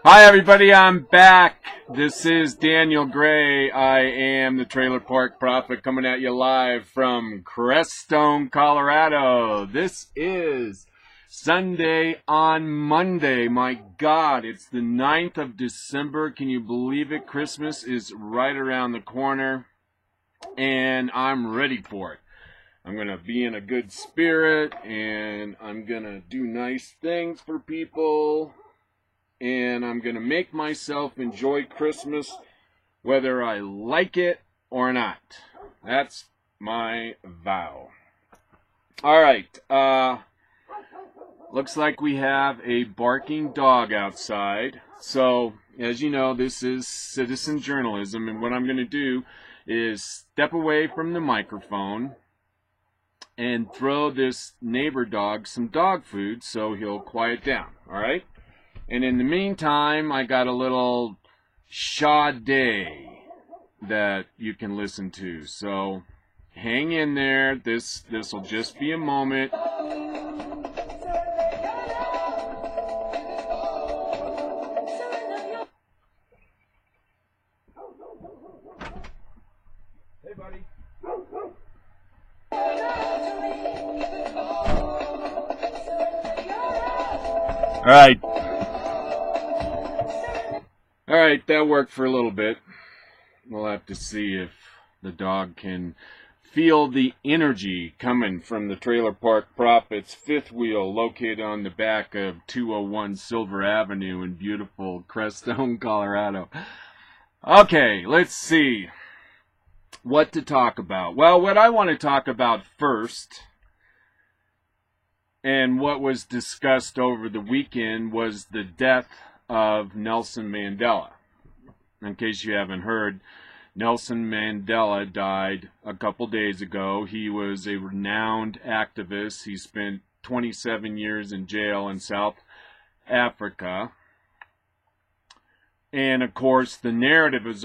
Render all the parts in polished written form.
Hi everybody, I'm back. This is Daniel Gray. I am the Trailer Park Prophet coming at you live from Crestone, Colorado. This is Sunday on Monday. My God, it's the 9th of December. Can you believe it? Christmas is right around the corner and I'm ready for it. I'm going to be in a good spirit and I'm going to do nice things for people. And I'm going to make myself enjoy Christmas whether I like it or not. That's my vow. All right. Looks like we have a barking dog outside. So, as you know, this is citizen journalism. And what I'm going to do is step away from the microphone and throw this neighbor dog some dog food so he'll quiet down. All right? And in the meantime, I got a little Sade that you can listen to. So hang in there. This will just be a moment. Hey, buddy. All right. Alright, that worked for a little bit. We'll have to see if the dog can feel the energy coming from the Trailer Park Prophet's fifth wheel located on the back of 201 Silver Avenue in beautiful Crestone, Colorado. Okay, let's see what to talk about. Well, what I want to talk about first, and what was discussed over the weekend, was the death of Nelson Mandela. In case you haven't heard, Nelson Mandela died a couple days ago. He was a renowned activist. He spent 27 years in jail in South Africa. And of course, the narrative has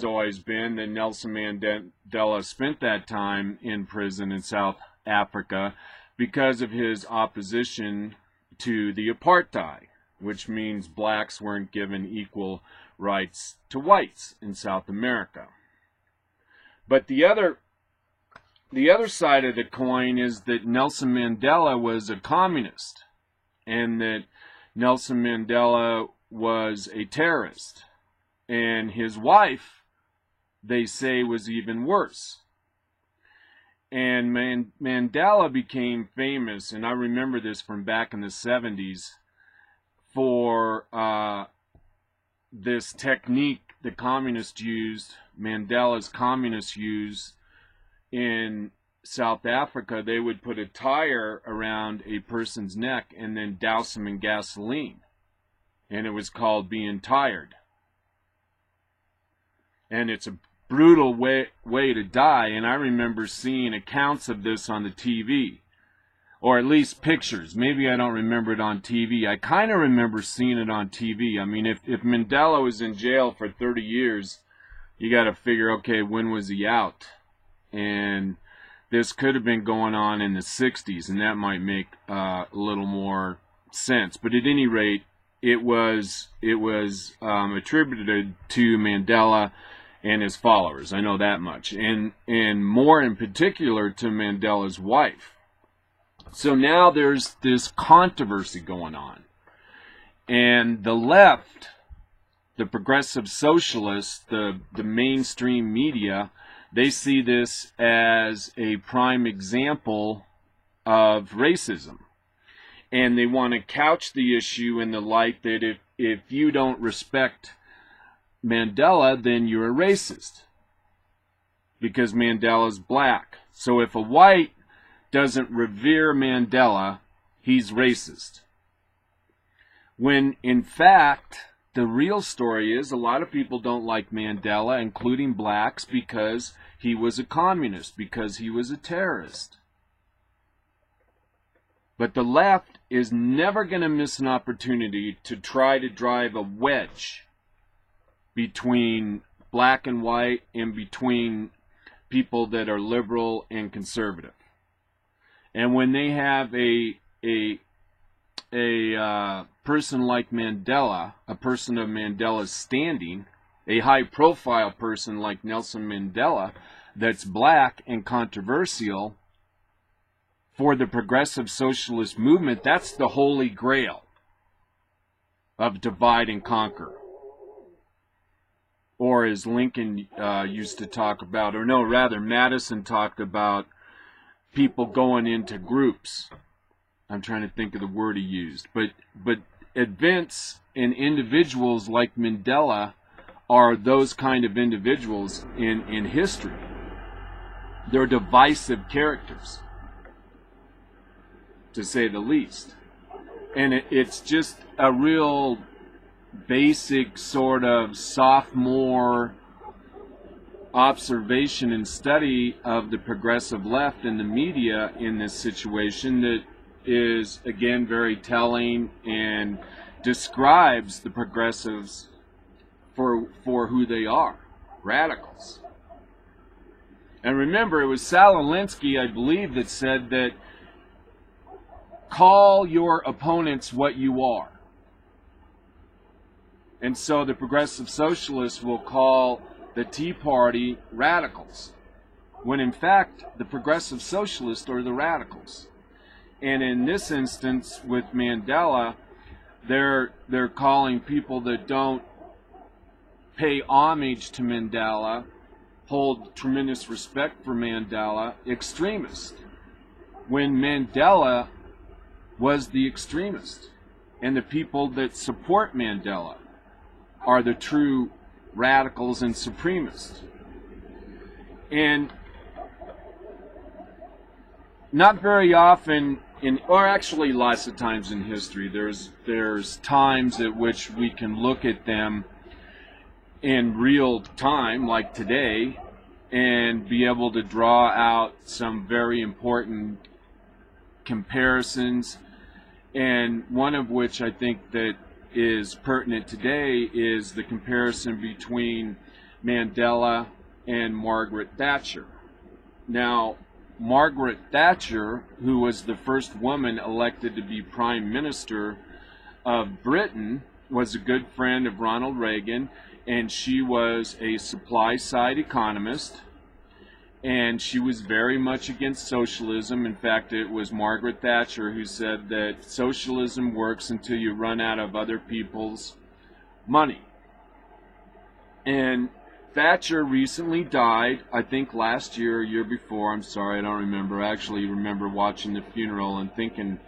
always been that Nelson Mandela spent that time in prison in South Africa because of his opposition to the apartheid, which means blacks weren't given equal rights to whites in South America. But the other side of the coin is that Nelson Mandela was a communist, and that Nelson Mandela was a terrorist. And his wife, they say, was even worse. And Mandela became famous, and I remember this from back in the 70s, for this technique the communists used, Mandela's communists used in South Africa. They would put a tire around a person's neck and then douse them in gasoline. And it was called being tired. And it's a brutal way to die, and I remember seeing accounts of this on the TV. Or at least pictures. Maybe I don't remember it on TV. I kind of remember seeing it on TV. I mean, if Mandela was in jail for 30 years, you got to figure, okay, when was he out? And this could have been going on in the 60s, and that might make a little more sense. But at any rate, it was attributed to Mandela and his followers. I know that much. And more in particular to Mandela's wife. So now there's this controversy going on. And the left the progressive socialists, the mainstream media, they see this as a prime example of racism. And they want to couch the issue in the light that if you don't respect Mandela, then you're a racist, because Mandela's black. So if a white doesn't revere Mandela, he's racist. When in fact, the real story is a lot of people don't like Mandela, including blacks, because he was a communist, because he was a terrorist. But the left is never going to miss an opportunity to try to drive a wedge between black and white and between people that are liberal and conservative. And when they have a person like Mandela, a person of Mandela's standing, a high-profile person like Nelson Mandela that's black and controversial, for the progressive socialist movement, that's the holy grail of divide and conquer. Or as Lincoln used to talk about, or no, rather Madison talked about people going into groups. I'm trying to think of the word he used. But events and individuals like Mandela are those kind of individuals in history. They're divisive characters, to say the least. And it's just a real basic sort of sophomore observation and study of the progressive left and the media in this situation that is, again, very telling and describes the progressives for who they are, radicals. And remember, it was Sal Alinsky, I believe, that said that call your opponents what you are. And so the progressive socialists will call the Tea Party radicals, when in fact the progressive socialists are the radicals. And in this instance with Mandela, they're calling people that don't pay homage to Mandela, hold tremendous respect for Mandela, extremists, when Mandela was the extremist, and the people that support Mandela are the true radicals and supremists. And not very often, or actually lots of times in history, there's times at which we can look at them in real time, like today, and be able to draw out some very important comparisons. And one of which I think that is pertinent today is the comparison between Mandela and Margaret Thatcher. Now, Margaret Thatcher, who was the first woman elected to be Prime Minister of Britain, was a good friend of Ronald Reagan, and she was a supply-side economist. And she was very much against socialism. In fact, it was Margaret Thatcher who said that socialism works until you run out of other people's money. And Thatcher recently died, I think last year or year before. I'm sorry, I don't remember. I actually remember watching the funeral and thinking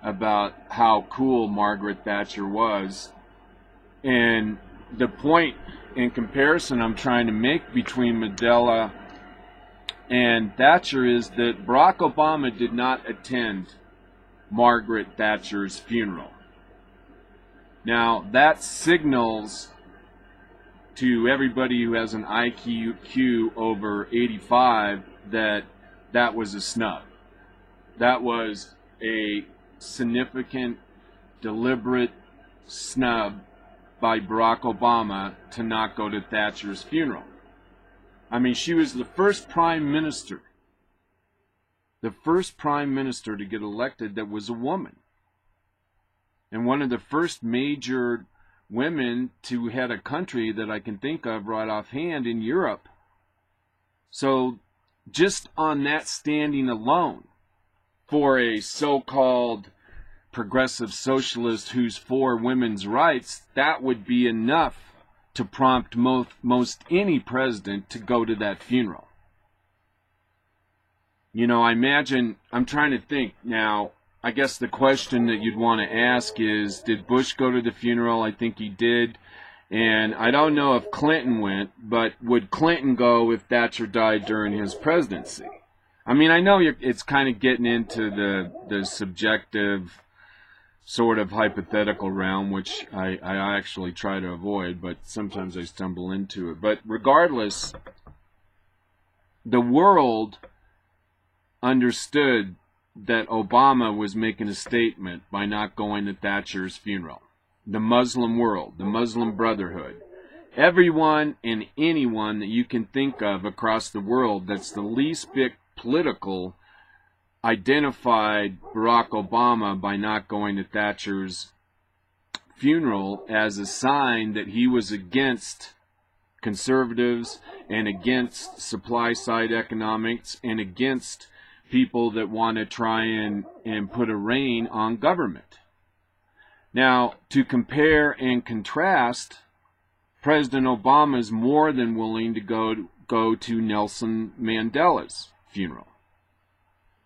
about how cool Margaret Thatcher was. And the point in comparison I'm trying to make between Mandela and Thatcher is that Barack Obama did not attend Margaret Thatcher's funeral. Now, that signals to everybody who has an IQ over 85 that that was a snub. That was a significant, deliberate snub by Barack Obama to not go to Thatcher's funeral. I mean, she was the first prime minister to get elected that was a woman. And one of the first major women to head a country that I can think of right offhand in Europe. So just on that standing alone, for a so-called progressive socialist who's for women's rights, that would be enough to prompt most any president to go to that funeral. You know, I imagine, I'm trying to think now, I guess the question that you'd want to ask is, did Bush go to the funeral? I think he did. And I don't know if Clinton went, but would Clinton go if Thatcher died during his presidency? I mean, I know it's kind of getting into the subjective sort of hypothetical realm, which I actually try to avoid, but sometimes I stumble into it. But regardless, the world understood that Obama was making a statement by not going to Thatcher's funeral. The Muslim world, the Muslim Brotherhood, everyone and anyone that you can think of across the world that's the least bit political identified Barack Obama by not going to Thatcher's funeral as a sign that he was against conservatives and against supply side economics and against people that want to try and put a rein on government. Now, to compare and contrast, President Obama is more than willing to go to Nelson Mandela's funeral.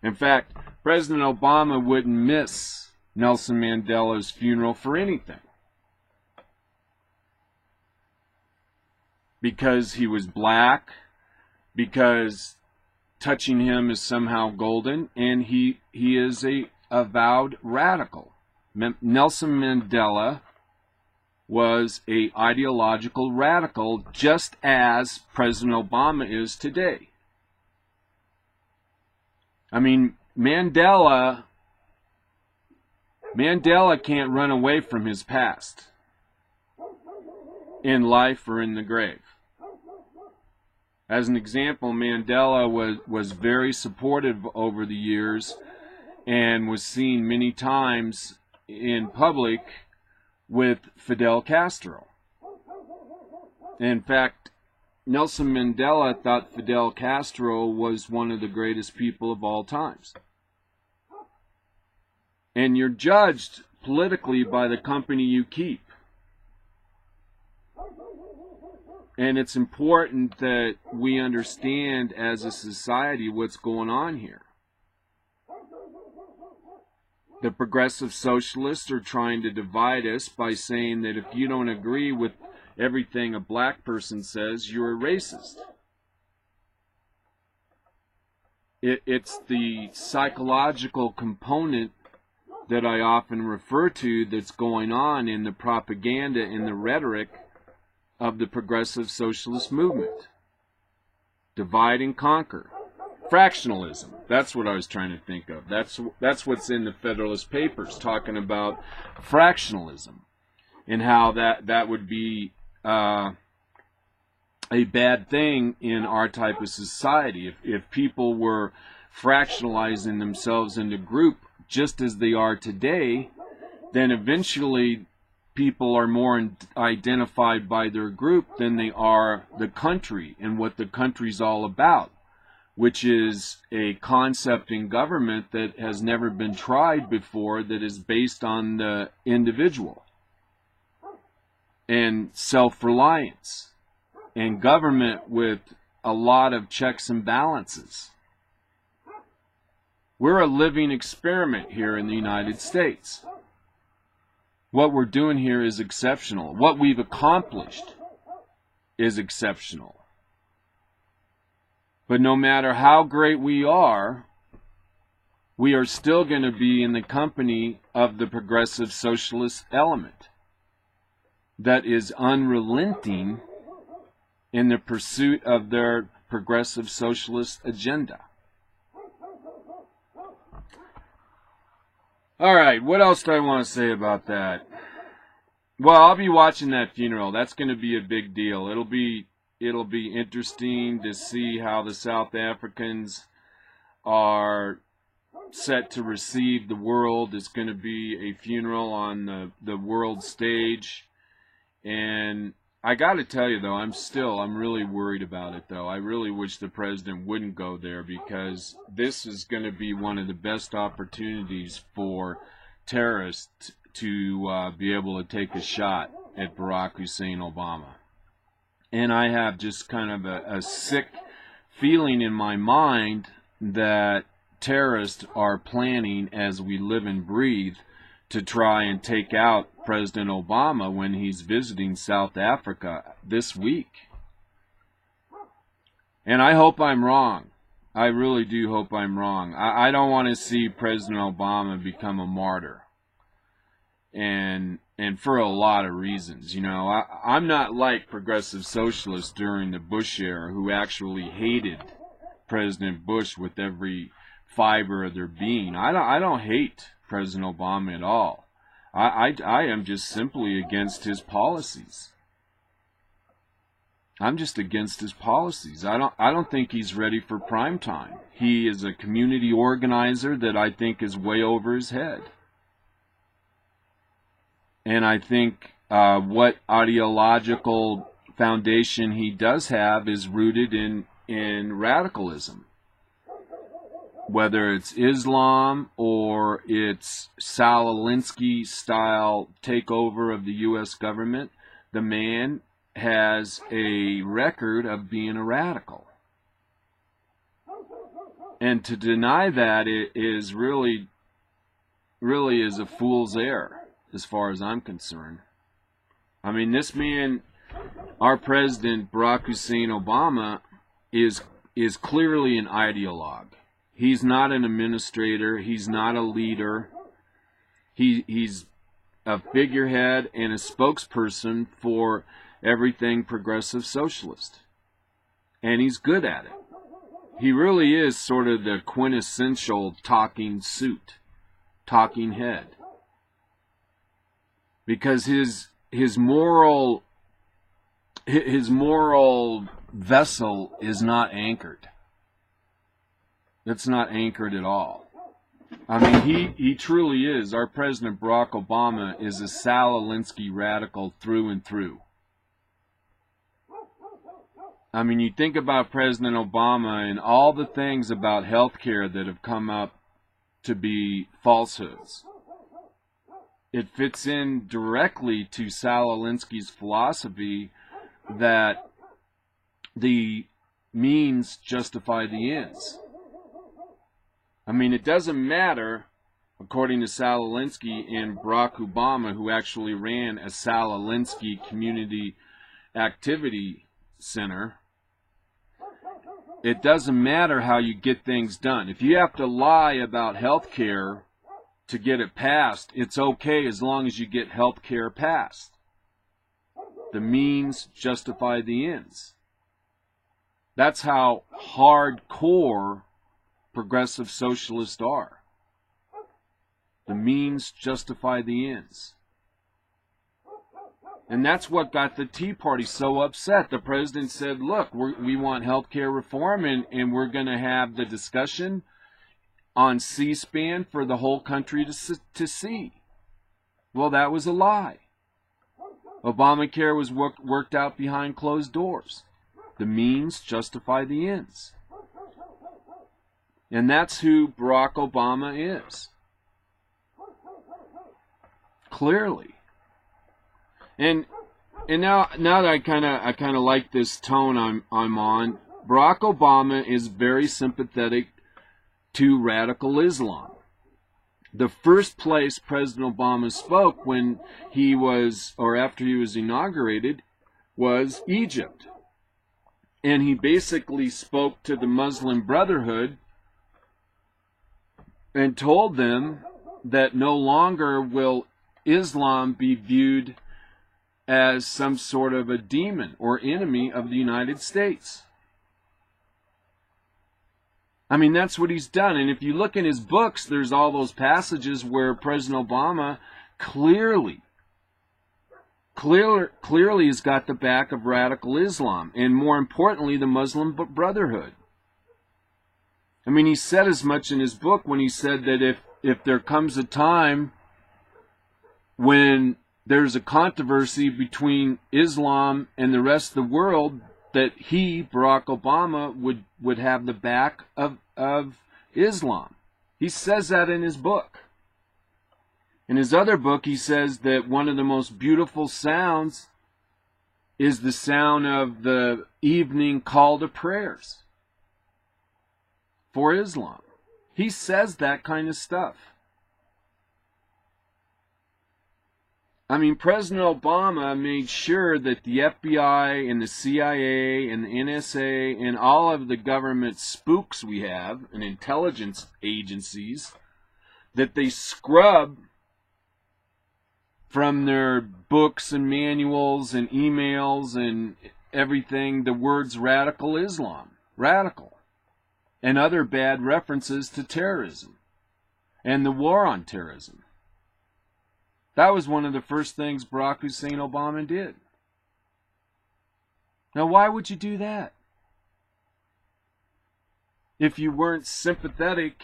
In fact, President Obama wouldn't miss Nelson Mandela's funeral for anything, because he was black, because touching him is somehow golden, and he is a avowed radical. Nelson Mandela was an ideological radical, just as President Obama is today. I mean, Mandela can't run away from his past in life or in the grave. As an example, Mandela was very supportive over the years and was seen many times in public with Fidel Castro. In fact, Nelson Mandela thought Fidel Castro was one of the greatest people of all times. And you're judged politically by the company you keep. And it's important that we understand as a society what's going on here. The progressive socialists are trying to divide us by saying that if you don't agree with everything a black person says, you're a racist. It's the psychological component that I often refer to that's going on in the propaganda and the rhetoric of the progressive socialist movement. Divide and conquer. Fractionalism. That's what I was trying to think of. That's what's in the Federalist Papers, talking about fractionalism and how that would be a bad thing in our type of society. If people were fractionalizing themselves into group just as they are today, then eventually people are more identified by their group than they are the country and what the country's all about, which is a concept in government that has never been tried before, that is based on the individual and self-reliance and government with a lot of checks and balances. We're a living experiment here in the United States. What we're doing here is exceptional. What we've accomplished is exceptional. But no matter how great we are still going to be in the company of the progressive socialist element that is unrelenting in the pursuit of their progressive socialist agenda. All right, what else do I want to say about that? Well, I'll be watching that funeral. That's going to be a big deal. It'll be interesting to see how the South Africans are set to receive the world. It's going to be a funeral on the world stage. And I got to tell you, though, I'm really worried about it, though. I really wish the president wouldn't go there, because this is going to be one of the best opportunities for terrorists to be able to take a shot at Barack Hussein Obama. And I have just kind of a sick feeling in my mind that terrorists are planning, as we live and breathe, to try and take out President Obama when he's visiting South Africa this week. And I hope I'm wrong. I really do hope I'm wrong. I don't want to see President Obama become a martyr. And for a lot of reasons. You know, I'm not like progressive socialists during the Bush era who actually hated President Bush with every fiber of their being. I don't hate President Obama at all. I am just simply against his policies. I'm just against his policies. I don't think he's ready for prime time. He is a community organizer that I think is way over his head. And I think what ideological foundation he does have is rooted in radicalism. Whether it's Islam or it's Saul Alinsky style takeover of the U.S. government, the man has a record of being a radical. And to deny that is really is a fool's error, as far as I'm concerned. I mean, this man, our president, Barack Hussein Obama, is clearly an ideologue. He's not an administrator. He's not a leader. He's a figurehead and a spokesperson for everything progressive socialist. And he's good at it. He really is sort of the quintessential talking suit, talking head. Because his moral vessel is not anchored. It's not anchored at all. I mean, he truly is. Our President Barack Obama is a Saul Alinsky radical through and through. I mean, you think about President Obama and all the things about healthcare that have come up to be falsehoods. It fits in directly to Saul Alinsky's philosophy that the means justify the ends. I mean, it doesn't matter, according to Saul Alinsky and Barack Obama, who actually ran a Saul Alinsky Community Activity Center. It doesn't matter how you get things done. If you have to lie about health care to get it passed, it's okay as long as you get health care passed. The means justify the ends. That's how hardcore progressive socialists are. The means justify the ends. And that's what got the Tea Party so upset. The president said, look, we want health care reform, and we're going to have the discussion on C-SPAN for the whole country to see. Well, that was a lie. Obamacare was worked out behind closed doors. The means justify the ends. And that's who Barack Obama is. Clearly. And now that I kind of like this tone I'm on, Barack Obama is very sympathetic to radical Islam. The first place President Obama spoke when he was, or after he was inaugurated, was Egypt. And he basically spoke to the Muslim Brotherhood and told them that no longer will Islam be viewed as some sort of a demon or enemy of the United States. I mean, that's what he's done. And if you look in his books, there's all those passages where President Obama clearly has got the back of radical Islam, and more importantly, the Muslim Brotherhood. I mean, he said as much in his book when he said that if there comes a time when there's a controversy between Islam and the rest of the world, that he, Barack Obama, would have the back of Islam. He says that in his book. In his other book, he says that one of the most beautiful sounds is the sound of the evening call to prayers for Islam. He says that kind of stuff. I mean, President Obama made sure that the FBI and the CIA and the NSA and all of the government spooks we have and intelligence agencies, that they scrub from their books and manuals and emails and everything the words radical Islam, radical, and other bad references to terrorism and the war on terrorism. That was one of the first things Barack Hussein Obama did. Now, why would you do that? If you weren't sympathetic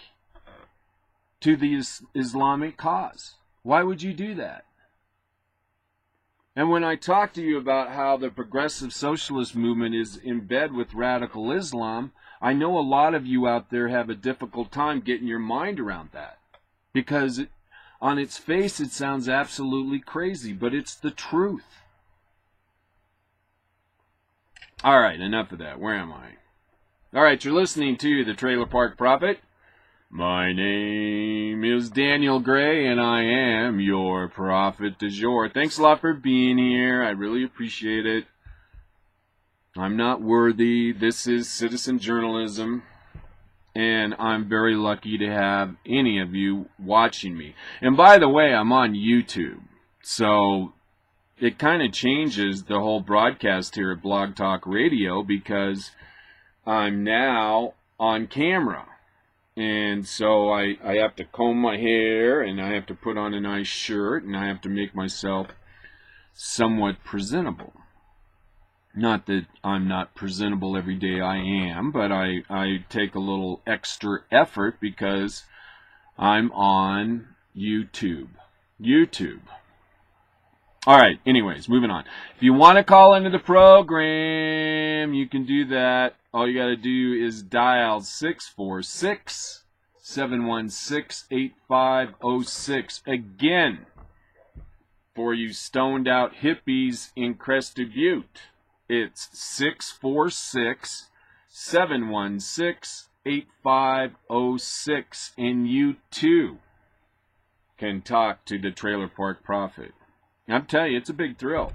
to the Islamic cause, why would you do that? And when I talk to you about how the progressive socialist movement is in bed with radical Islam, I know a lot of you out there have a difficult time getting your mind around that. Because on its face, it sounds absolutely crazy, but it's the truth. All right, enough of that. Where am I? All right, you're listening to the Trailer Park Prophet. My name is Daniel Gray, and I am your prophet du jour. Thanks a lot for being here. I really appreciate it. I'm not worthy. This is citizen journalism. And I'm very lucky to have any of you watching me. And by the way, I'm on YouTube. So it kind of changes the whole broadcast here at Blog Talk Radio because I'm now on camera. And so I have to comb my hair and I have to put on a nice shirt and I have to make myself somewhat presentable. Not that I'm not presentable every day, I am, but I take a little extra effort because I'm on YouTube. All right, anyways, moving on. If you want to call into the program, you can do that. All you got to do is dial 646-716-8506. Again, for you stoned out hippies in Crested Butte. It's 646-716-8506, and you too can talk to the Trailer Park Prophet. I'm telling you, it's a big thrill.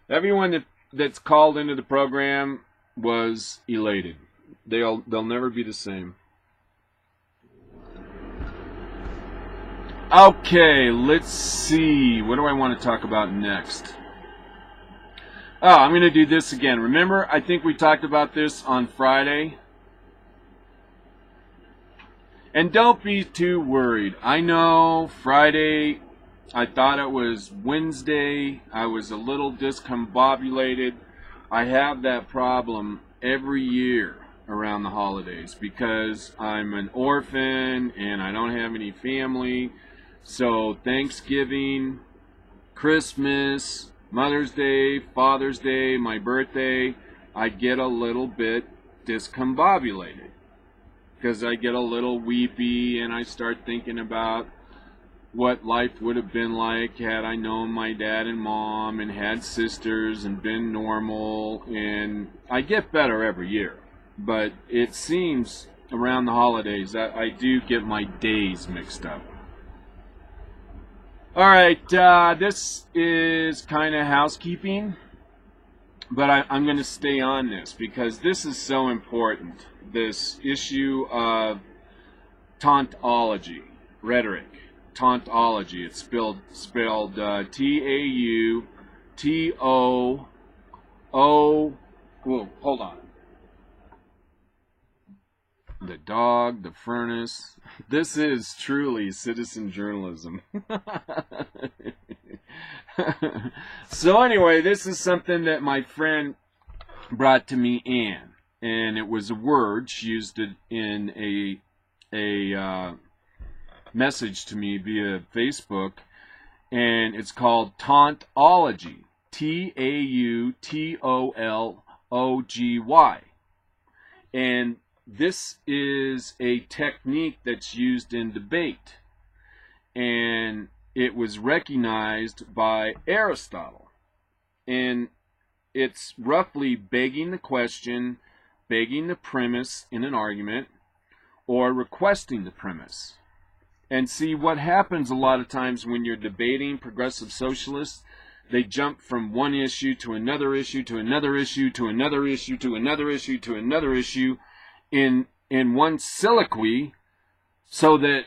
Everyone that's called into the program was elated. They'll never be the same. Okay, let's see. What do I want to talk about next? Oh, I'm going to do this again. Remember, I think we talked about this on Friday. And don't be too worried. I know Friday, I thought it was Wednesday. I was a little discombobulated. I have that problem every year around the holidays because I'm an orphan and I don't have any family. So Thanksgiving, Christmas, Mother's Day, Father's Day, my birthday, I get a little bit discombobulated because I get a little weepy and I start thinking about what life would have been like had I known my dad and mom and had sisters and been normal. And I get better every year, but it seems around the holidays that I do get my days mixed up. Alright, this is kind of housekeeping, but I'm going to stay on this because this is so important. This issue of tauntology, rhetoric, tauntology. It's spelled T-A-U-T-O-O. Whoa, hold on. The dog, the furnace. This is truly citizen journalism. So anyway, this is something that my friend brought to me, Ann, and it was a word. She used it in a message to me via Facebook, and it's called tauntology. T-A-U-T-O-L-O-G-Y. And this is a technique that's used in debate, and it was recognized by Aristotle. And it's roughly begging the question, begging the premise in an argument, or requesting the premise. And see, what happens a lot of times when you're debating progressive socialists, they jump from one issue to another issue to another issue to another issue to another issue to another issue in one soliloquy, so that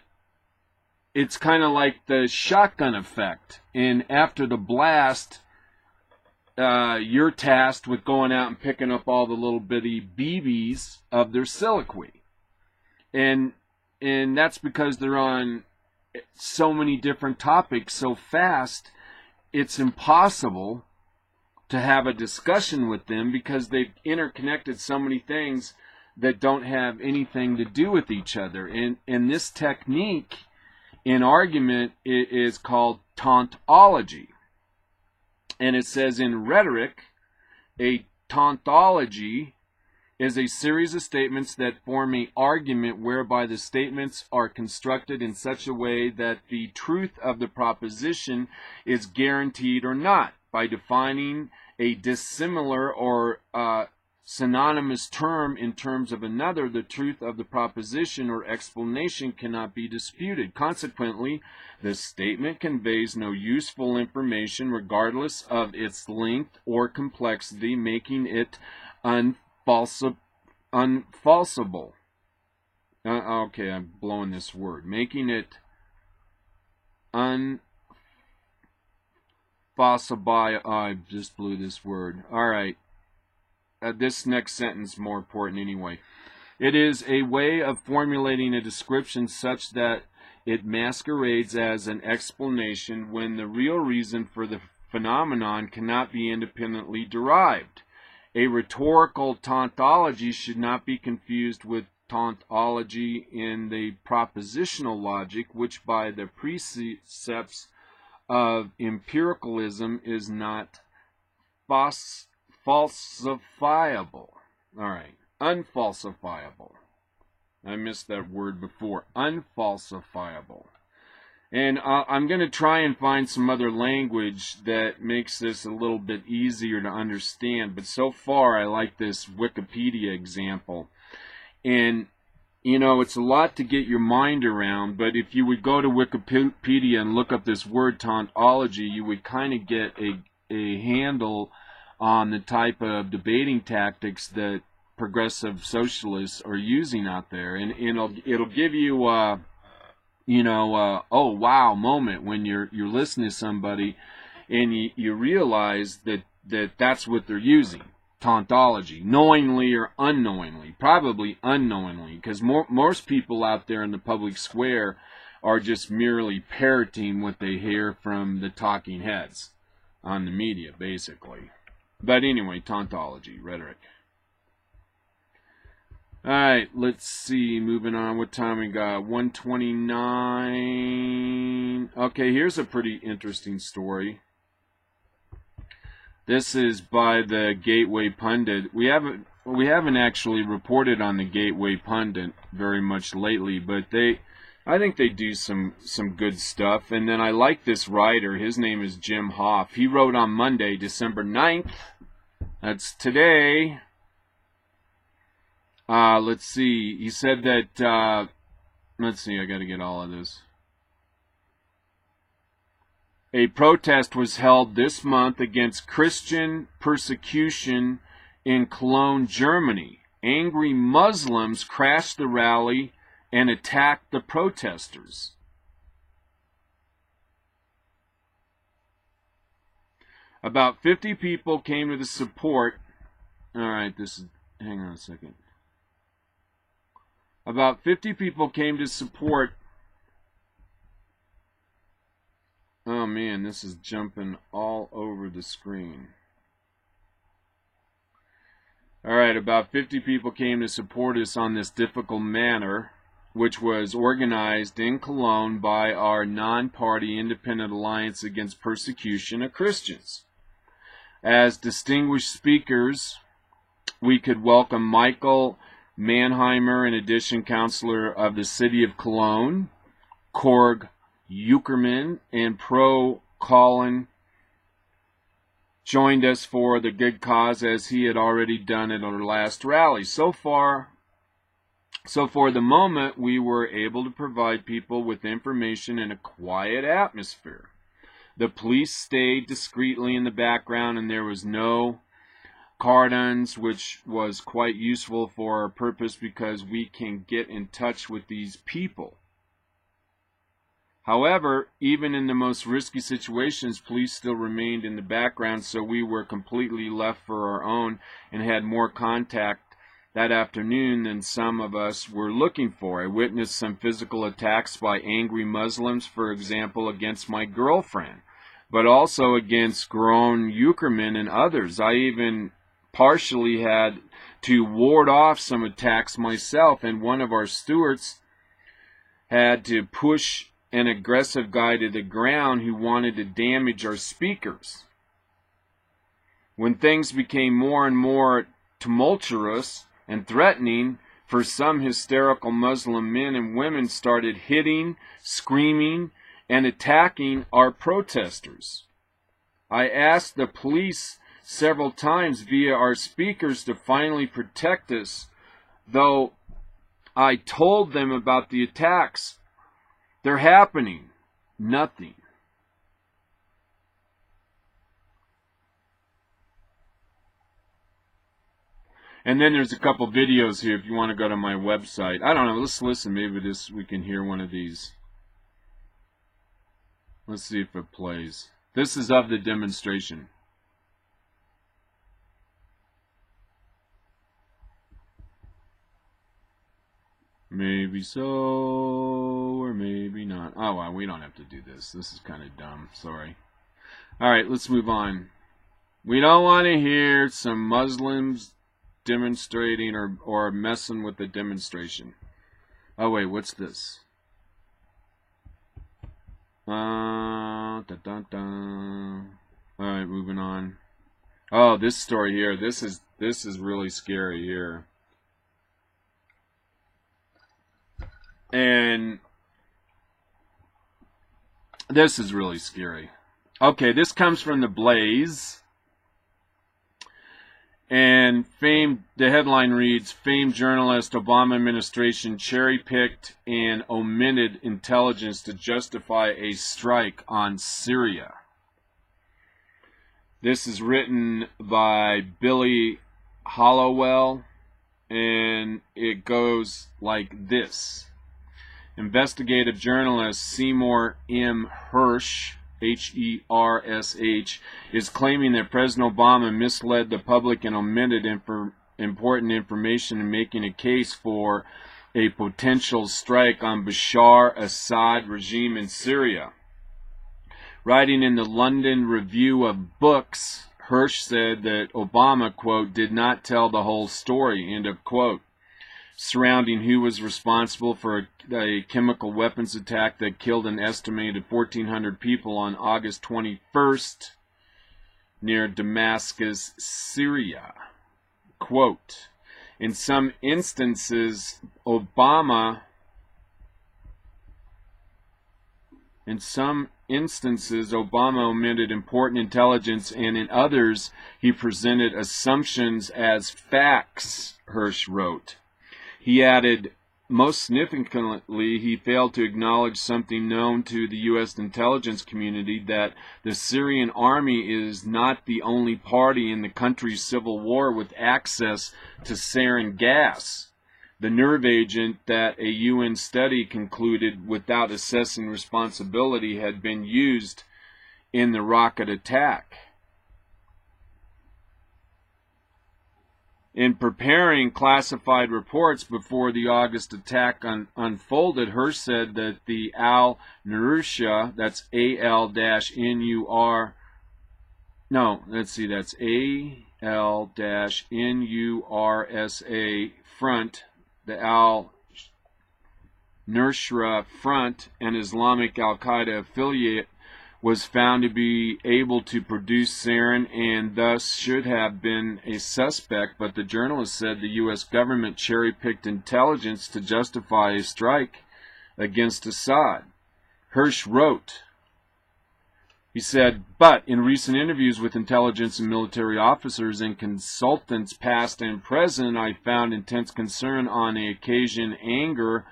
it's kind of like the shotgun effect. And after the blast, you're tasked with going out and picking up all the little bitty BBs of their soliloquy. And that's because they're on so many different topics so fast, it's impossible to have a discussion with them because they've interconnected so many things that don't have anything to do with each other. And this technique in argument is called tautology. And it says in rhetoric, a tautology is a series of statements that form an argument whereby the statements are constructed in such a way that the truth of the proposition is guaranteed or not. By defining a dissimilar or synonymous term in terms of another, the truth of the proposition or explanation cannot be disputed. Consequently, the statement conveys no useful information regardless of its length or complexity, making it unfalsifiable. Okay, I'm blowing this word. Making it unfalsifiable. I just blew this word. All right. This next sentence is more important anyway. It is a way of formulating a description such that it masquerades as an explanation when the real reason for the phenomenon cannot be independently derived. A rhetorical tautology should not be confused with tautology in the propositional logic, which by the precepts of empiricalism is not falsifiable. All right, unfalsifiable. I missed that word before. Unfalsifiable. And I'm going to try and find some other language that makes this a little bit easier to understand. But so far, I like this Wikipedia example. And, you know, it's a lot to get your mind around. But if you would go to Wikipedia and look up this word tautology, you would kind of get a handle on the type of debating tactics that progressive socialists are using out there. And it'll give you oh wow moment when you're listening to somebody and you realize that that's what they're using, tautology, knowingly or unknowingly, probably unknowingly, because most people out there in the public square are just merely parroting what they hear from the talking heads on the media, basically. But anyway, tautology, rhetoric. All right, let's see. Moving on. What time we got? 1:29. Okay, here's a pretty interesting story. This is by the Gateway Pundit. We haven't actually reported on the Gateway Pundit very much lately, but I think they do some good stuff. And then I like this writer. His name is Jim Hoff. He wrote on Monday, December 9th. That's today. Let's see. He said that, let's see, I got to get all of this. A protest was held this month against Christian persecution in Cologne, Germany. Angry Muslims crashed the rally and attacked the protesters. About 50 people came to the support. All right, hang on a second. About 50 people came to support. Oh man, this is jumping all over the screen. All right, about 50 people came to support us on this difficult matter, which was organized in Cologne by our non-party Independent Alliance Against Persecution of Christians. As distinguished speakers, we could welcome Michael Mannheimer, in addition, Councilor of the City of Cologne, Korg Uckerman, and Pro Colin joined us for the good cause as he had already done at our last rally. So for the moment, we were able to provide people with information in a quiet atmosphere. The police stayed discreetly in the background, and there was no cordons, which was quite useful for our purpose because we can get in touch with these people. However, even in the most risky situations, police still remained in the background, so we were completely left for our own and had more contact that afternoon than some of us were looking for. I witnessed some physical attacks by angry Muslims, for example, against my girlfriend, but also against grown Ukraine and others. I even partially had to ward off some attacks myself, and one of our stewards had to push an aggressive guy to the ground who wanted to damage our speakers. When things became more and more tumultuous and threatening, for some hysterical Muslim men and women started hitting, screaming, and attacking our protesters. I asked the police several times via our speakers to finally protect us, though I told them about the attacks. They're happening. Nothing. And then there's a couple videos here if you want to go to my website. I don't know. Let's listen. Maybe we can hear one of these. Let's see if it plays. This is of the demonstration. Maybe so, or maybe not. Oh, well, we don't have to do this. This is kind of dumb. Sorry. All right, let's move on. We don't want to hear some Muslims demonstrating or messing with the demonstration. Oh, wait, what's this? All right, moving on. Oh, this story here. This is really scary here. And this is really scary. Okay, this comes from The Blaze. And the headline reads, famed journalist Obama administration cherry-picked and omitted intelligence to justify a strike on Syria. This is written by Billy Hollowell, and it goes like this. Investigative journalist Seymour M. Hersh, H-E-R-S-H, is claiming that President Obama misled the public and omitted important information in making a case for a potential strike on Bashar Assad regime in Syria. Writing in the London Review of Books, Hersh said that Obama, quote, did not tell the whole story, end of quote, surrounding who was responsible for a chemical weapons attack that killed an estimated 1,400 people on August 21st near Damascus, Syria. Quote, in some instances, Obama omitted important intelligence, and in others, he presented assumptions as facts, Hersh wrote. He added, most significantly, he failed to acknowledge something known to the U.S. intelligence community, that the Syrian army is not the only party in the country's civil war with access to sarin gas, the nerve agent that a UN study concluded, without assessing responsibility, had been used in the rocket attack. In preparing classified reports before the August attack unfolded, Hersh said that the Al-Nursia, that's A-L-N-U-R, no, let's see, that's A-L-N-U-R-S-A front, the Al-Nusra Front, an Islamic Al-Qaeda affiliate, was found to be able to produce sarin and thus should have been a suspect, but the journalist said the U.S. government cherry-picked intelligence to justify a strike against Assad. Hersh wrote, He said, but in recent interviews with intelligence and military officers and consultants past and present, I found intense concern, on occasion anger,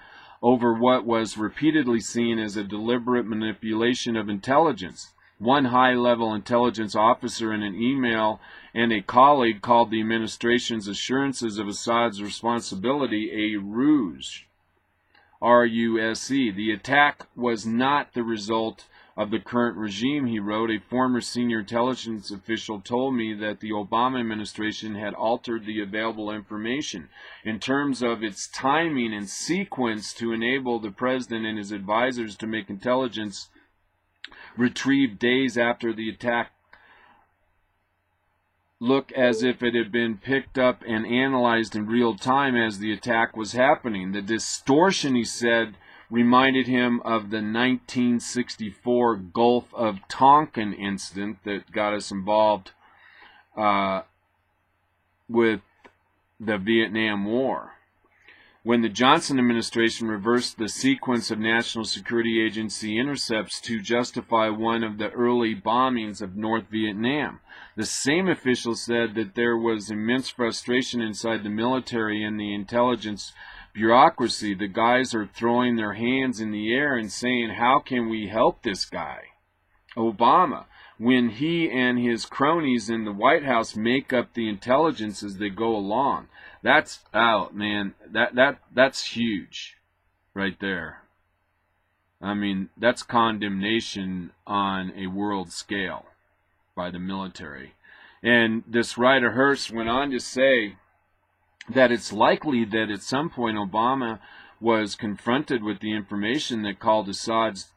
over what was repeatedly seen as a deliberate manipulation of intelligence. One high-level intelligence officer in an email and a colleague called the administration's assurances of Assad's responsibility a ruse. R-U-S-E. The attack was not the result of the current regime, he wrote. A former senior intelligence official told me that the Obama administration had altered the available information in terms of its timing and sequence to enable the president and his advisors to make intelligence retrieved days after the attack look as if it had been picked up and analyzed in real time as the attack was happening. The distortion, he said, reminded him of the 1964 Gulf of Tonkin incident that got us involved with the Vietnam War, when the Johnson administration reversed the sequence of National Security Agency intercepts to justify one of the early bombings of North Vietnam. The same official said that there was immense frustration inside the military and the intelligence bureaucracy. The guys are throwing their hands in the air and saying, how can we help this guy, Obama, when he and his cronies in the White House make up the intelligence as they go along? That's out, man. That's huge right there. I mean, that's condemnation on a world scale by the military. And this writer Hearst went on to say that it's likely that at some point Obama was confronted with the information that called Assad's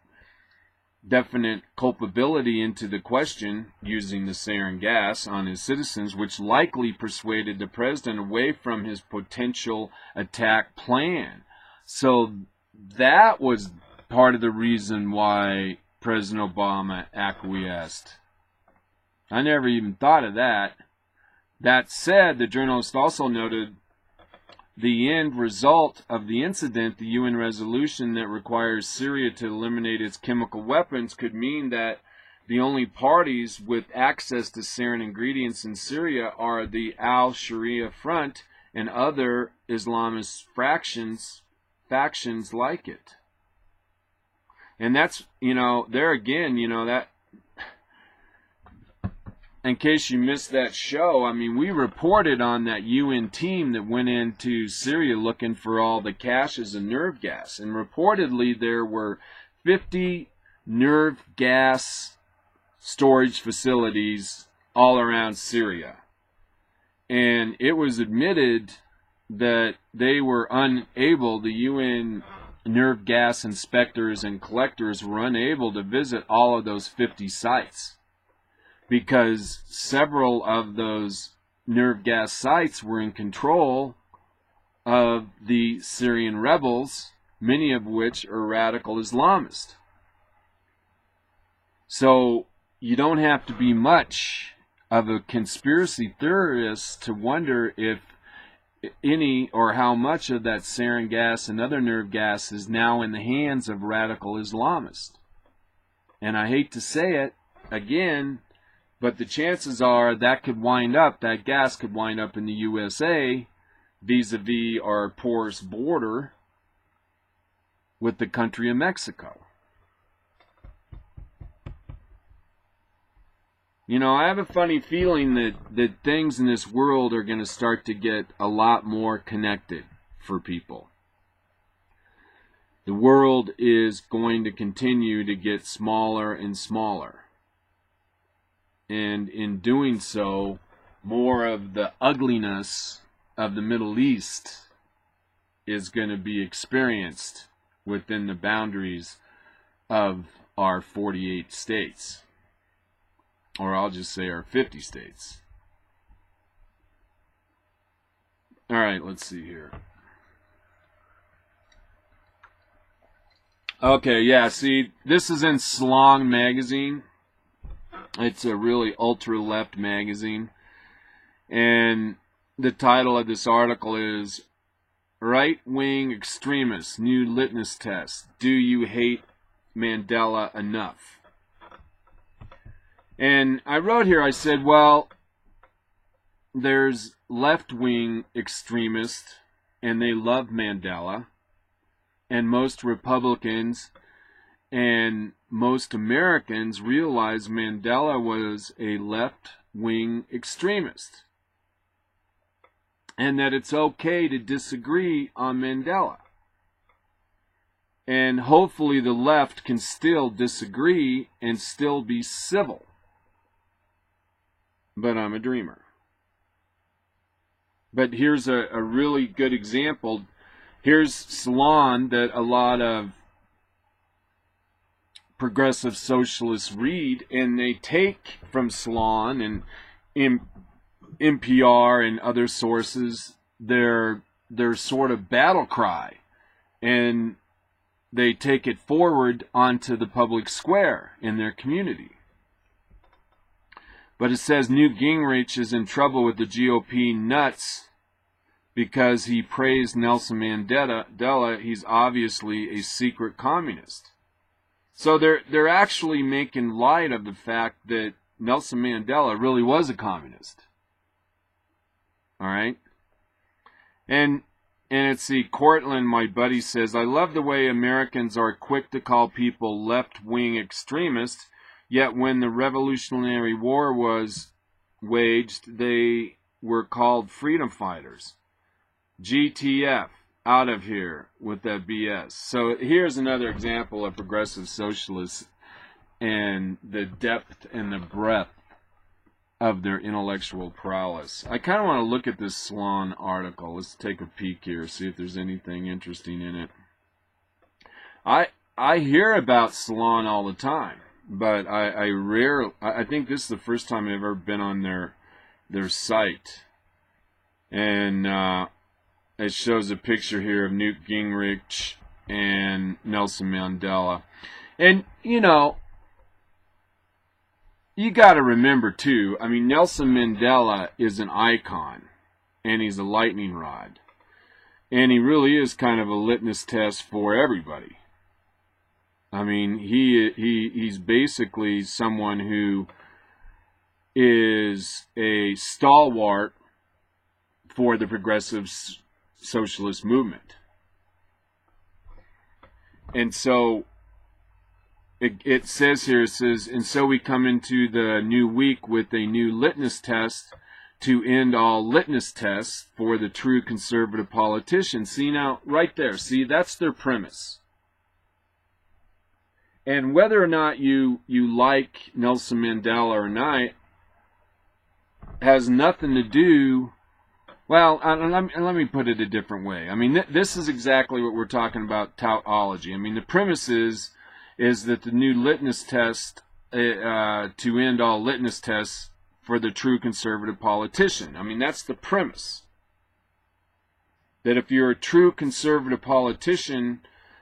definite culpability into the question, using the sarin gas on his citizens, which likely persuaded the president away from his potential attack plan. So that was part of the reason why President Obama acquiesced. I never even thought of that. That said, the journalist also noted the end result of the incident, the UN resolution that requires Syria to eliminate its chemical weapons, could mean that the only parties with access to sarin ingredients in Syria are the Al-Sharia Front and other Islamist factions like it. And that's, there again, that, in case you missed that show, I mean, we reported on that UN team that went into Syria looking for all the caches of nerve gas. And reportedly there were 50 nerve gas storage facilities all around Syria. And it was admitted that they were unable, the UN nerve gas inspectors and collectors were unable to visit all of those 50 sites, because several of those nerve gas sites were in control of the Syrian rebels, many of which are radical Islamists. So you don't have to be much of a conspiracy theorist to wonder if any or how much of that sarin gas and other nerve gas is now in the hands of radical Islamists. And I hate to say it again, but the chances are that gas could wind up in the USA vis-a-vis our porous border with the country of Mexico. I have a funny feeling that things in this world are going to start to get a lot more connected for people. The world is going to continue to get smaller and smaller. And in doing so, more of the ugliness of the Middle East is going to be experienced within the boundaries of our 48 states. Or I'll just say our 50 states. All right, let's see here. Okay, yeah, see, this is in Slong magazine. It's a really ultra-left magazine. And the title of this article is Right-Wing Extremists, New Litmus Test. Do you hate Mandela enough? And I wrote here, I said, well, there's left-wing extremists, and they love Mandela, and most Republicans and most Americans realize Mandela was a left-wing extremist, and that it's okay to disagree on Mandela. And hopefully the left can still disagree and still be civil. But I'm a dreamer. But here's a really good example. Here's Salon that a lot of progressive socialists read, and they take from Salon and NPR and other sources their sort of battle cry, and they take it forward onto the public square in their community. But it says Newt Gingrich is in trouble with the GOP nuts because he praised Nelson Mandela. He's obviously a secret communist. So they're actually making light of the fact that Nelson Mandela really was a communist. All right? And it's the Cortland, my buddy, says, I love the way Americans are quick to call people left-wing extremists, yet when the Revolutionary War was waged, they were called freedom fighters. GTF, out of here with that BS. So here's another example of progressive socialists and the depth and the breadth of their intellectual prowess. I kind of want to look at this Salon article. Let's take a peek here, see if there's anything interesting in it. I hear about Salon all the time, but I think this is the first time I've ever been on their site. And it shows a picture here of Newt Gingrich and Nelson Mandela. And, you know, you got to remember, too, I mean, Nelson Mandela is an icon, and he's a lightning rod. And he really is kind of a litmus test for everybody. I mean, he's basically someone who is a stalwart for the progressive socialist movement. And so it says here, and so we come into the new week with a new litmus test to end all litmus tests for the true conservative politician. See now, right there, see, that's their premise. And whether or not you like Nelson Mandela or not has nothing to do. Well, let me put it a different way. I mean, this is exactly what we're talking about, tautology. I mean, the premise is that the new litmus test to end all litmus tests for the true conservative politician. I mean, that's the premise. That if you're a true conservative politician,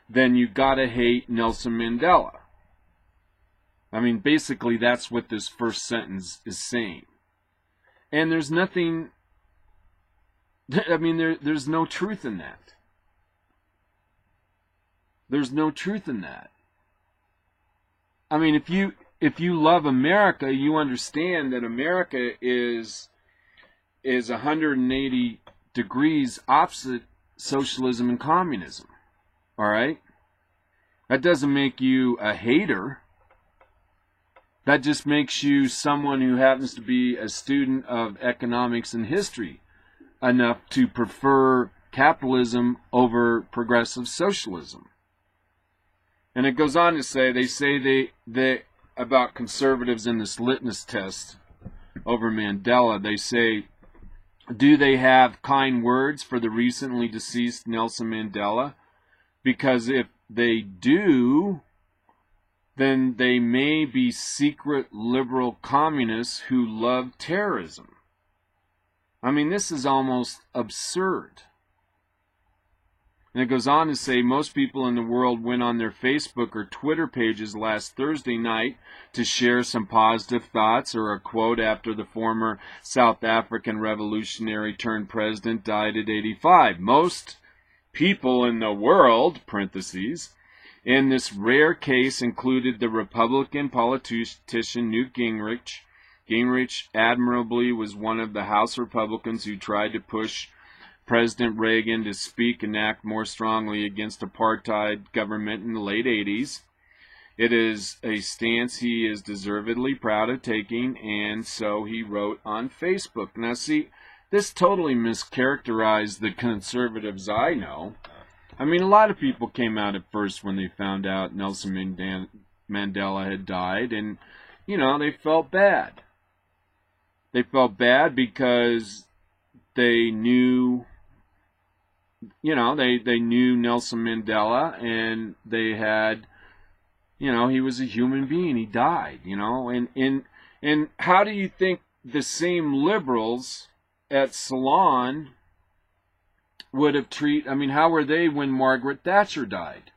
then you gotta hate Nelson Mandela. I mean, basically, that's what this first sentence is saying. And there's nothing. I mean, there's no truth in that. There's no truth in that. I mean, if you love America, you understand that America is 180 degrees opposite socialism and communism. All right? That doesn't make you a hater. That just makes you someone who happens to be a student of economics and history enough to prefer capitalism over progressive socialism. And it goes on to say, they about conservatives in this litmus test over Mandela, they say, do they have kind words for the recently deceased Nelson Mandela? Because if they do, then they may be secret liberal communists who love terrorism. I mean, this is almost absurd. And it goes on to say, most people in the world went on their Facebook or Twitter pages last Thursday night to share some positive thoughts or a quote after the former South African revolutionary turned president died at 85. Most people in the world, parentheses, In this rare case included the Republican politician Newt Gingrich. Gingrich admirably was one of the House Republicans who tried to push President Reagan to speak and act more strongly against apartheid government in the late 80s. It is a stance he is deservedly proud of taking, and so he wrote on Facebook. Now see, this totally mischaracterized the conservatives I know. I mean, a lot of people came out at first when they found out Nelson Mandela had died, and, you know, they felt bad. They felt bad because they knew, you know, they knew Nelson Mandela, and they had, you know, he was a human being. He died, you know. And how do you think the same liberals at Ceylon would have I mean, how were they when Margaret Thatcher died?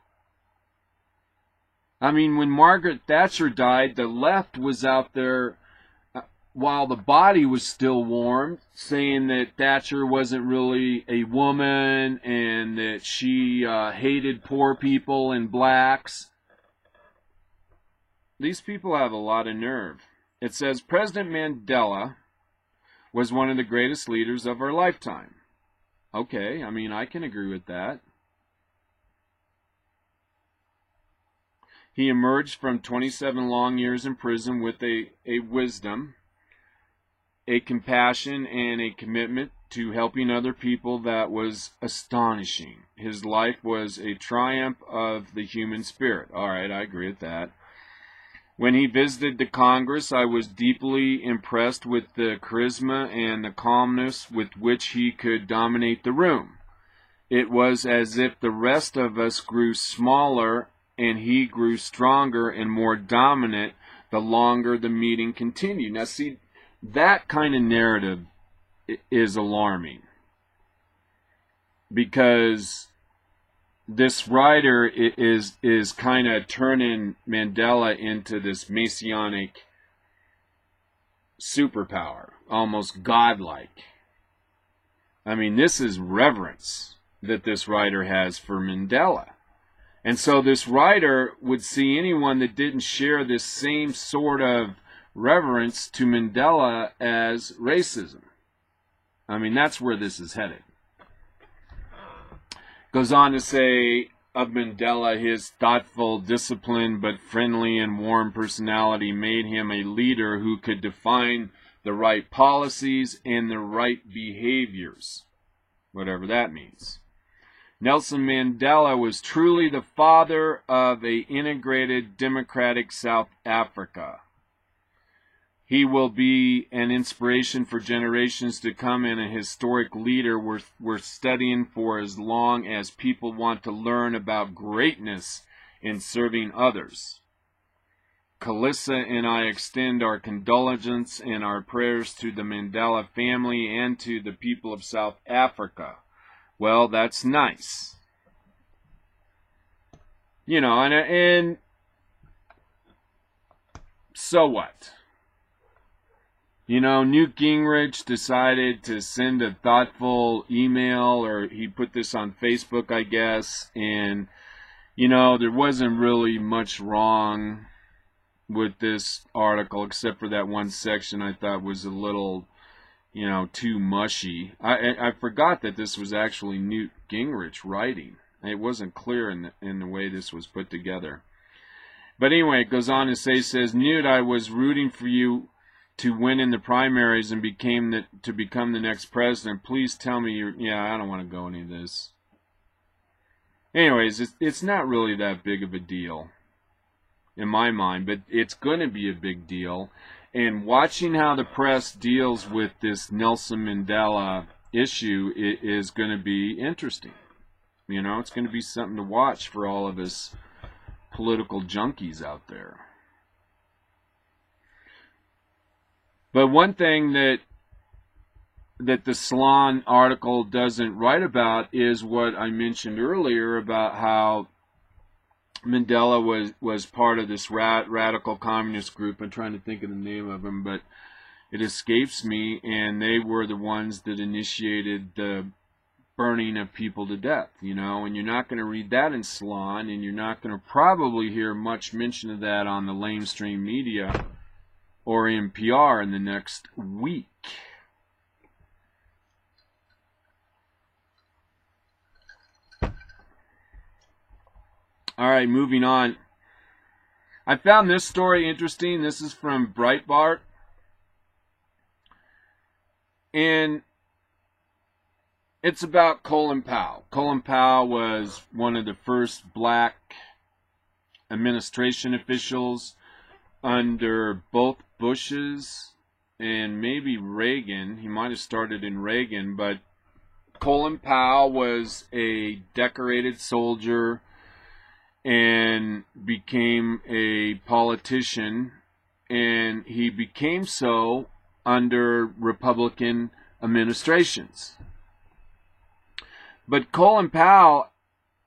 I mean, when Margaret Thatcher died, the left was out there while the body was still warm, saying that Thatcher wasn't really a woman and that she hated poor people and blacks. These people have a lot of nerve. It says, President Mandela was one of the greatest leaders of our lifetime. Okay, I mean, I can agree with that. He emerged from 27 long years in prison with a wisdom, a compassion, and a commitment to helping other people that was astonishing. His life was a triumph of the human spirit. All right, I agree with that. When he visited the Congress, I was deeply impressed with the charisma and the calmness with which he could dominate the room. It was as if the rest of us grew smaller and he grew stronger and more dominant the longer the meeting continued. Now see, that kind of narrative is alarming, because this writer is kind of turning Mandela into this messianic superpower, almost godlike. I mean, this is reverence that this writer has for Mandela. And so this writer would see anyone that didn't share this same sort of reverence to Mandela as racism. I mean, that's where this is headed. Goes on to say of Mandela, his thoughtful, disciplined, but friendly and warm personality made him a leader who could define the right policies and the right behaviors, whatever that means. Nelson Mandela was truly the father of an integrated democratic South Africa. He will be an inspiration for generations to come and a historic leader we're studying for as long as people want to learn about greatness in serving others. Calissa and I extend our condolences and our prayers to the Mandela family and to the people of South Africa. Well, that's nice. You know, and so what? You know, Newt Gingrich decided to send a thoughtful email, or he put this on Facebook, I guess, and, you know, there wasn't really much wrong with this article, except for that one section I thought was a little, you know, too mushy. I forgot that this was actually Newt Gingrich writing. It wasn't clear in the way this was put together. But anyway, it goes on to say, says, Newt, I was rooting for you to win in the primaries and to become the next president. Please tell me yeah, I don't want to go any of this. Anyways, it's not really that big of a deal in my mind, but it's going to be a big deal. And watching how the press deals with this Nelson Mandela issue is going to be interesting. You know, it's going to be something to watch for all of us political junkies out there. But one thing that the Salon article doesn't write about is what I mentioned earlier about how Mandela was part of this radical communist group. I'm trying to think of the name of them, but it escapes me. And they were the ones that initiated the burning of people to death, and you're not going to read that in Salon, and you're not going to probably hear much mention of that on the mainstream media or NPR in the next week. All right, moving on. I found this story interesting. This is from Breitbart. And it's about Colin Powell. Colin Powell was one of the first black administration officials under both Bushes and maybe Reagan. He might have started in Reagan, but Colin Powell was a decorated soldier and became a politician, and he became so under Republican administrations. But Colin Powell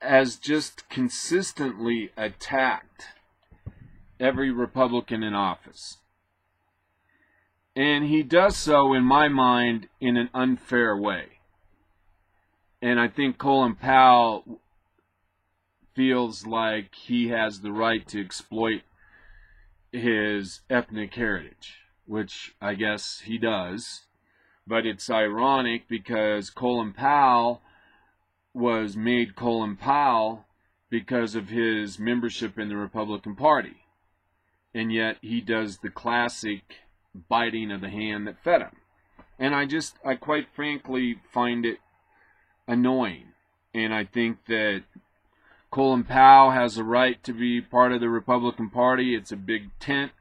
has just consistently attacked every Republican in office. And he does so, in my mind, in an unfair way. And I think Colin Powell feels like he has the right to exploit his ethnic heritage, which I guess he does. But it's ironic because Colin Powell was made Colin Powell because of his membership in the Republican Party. And yet he does the classic biting of the hand that fed him. And I quite frankly find it annoying. And I think that Colin Powell has a right to be part of the Republican Party. It's a big tent.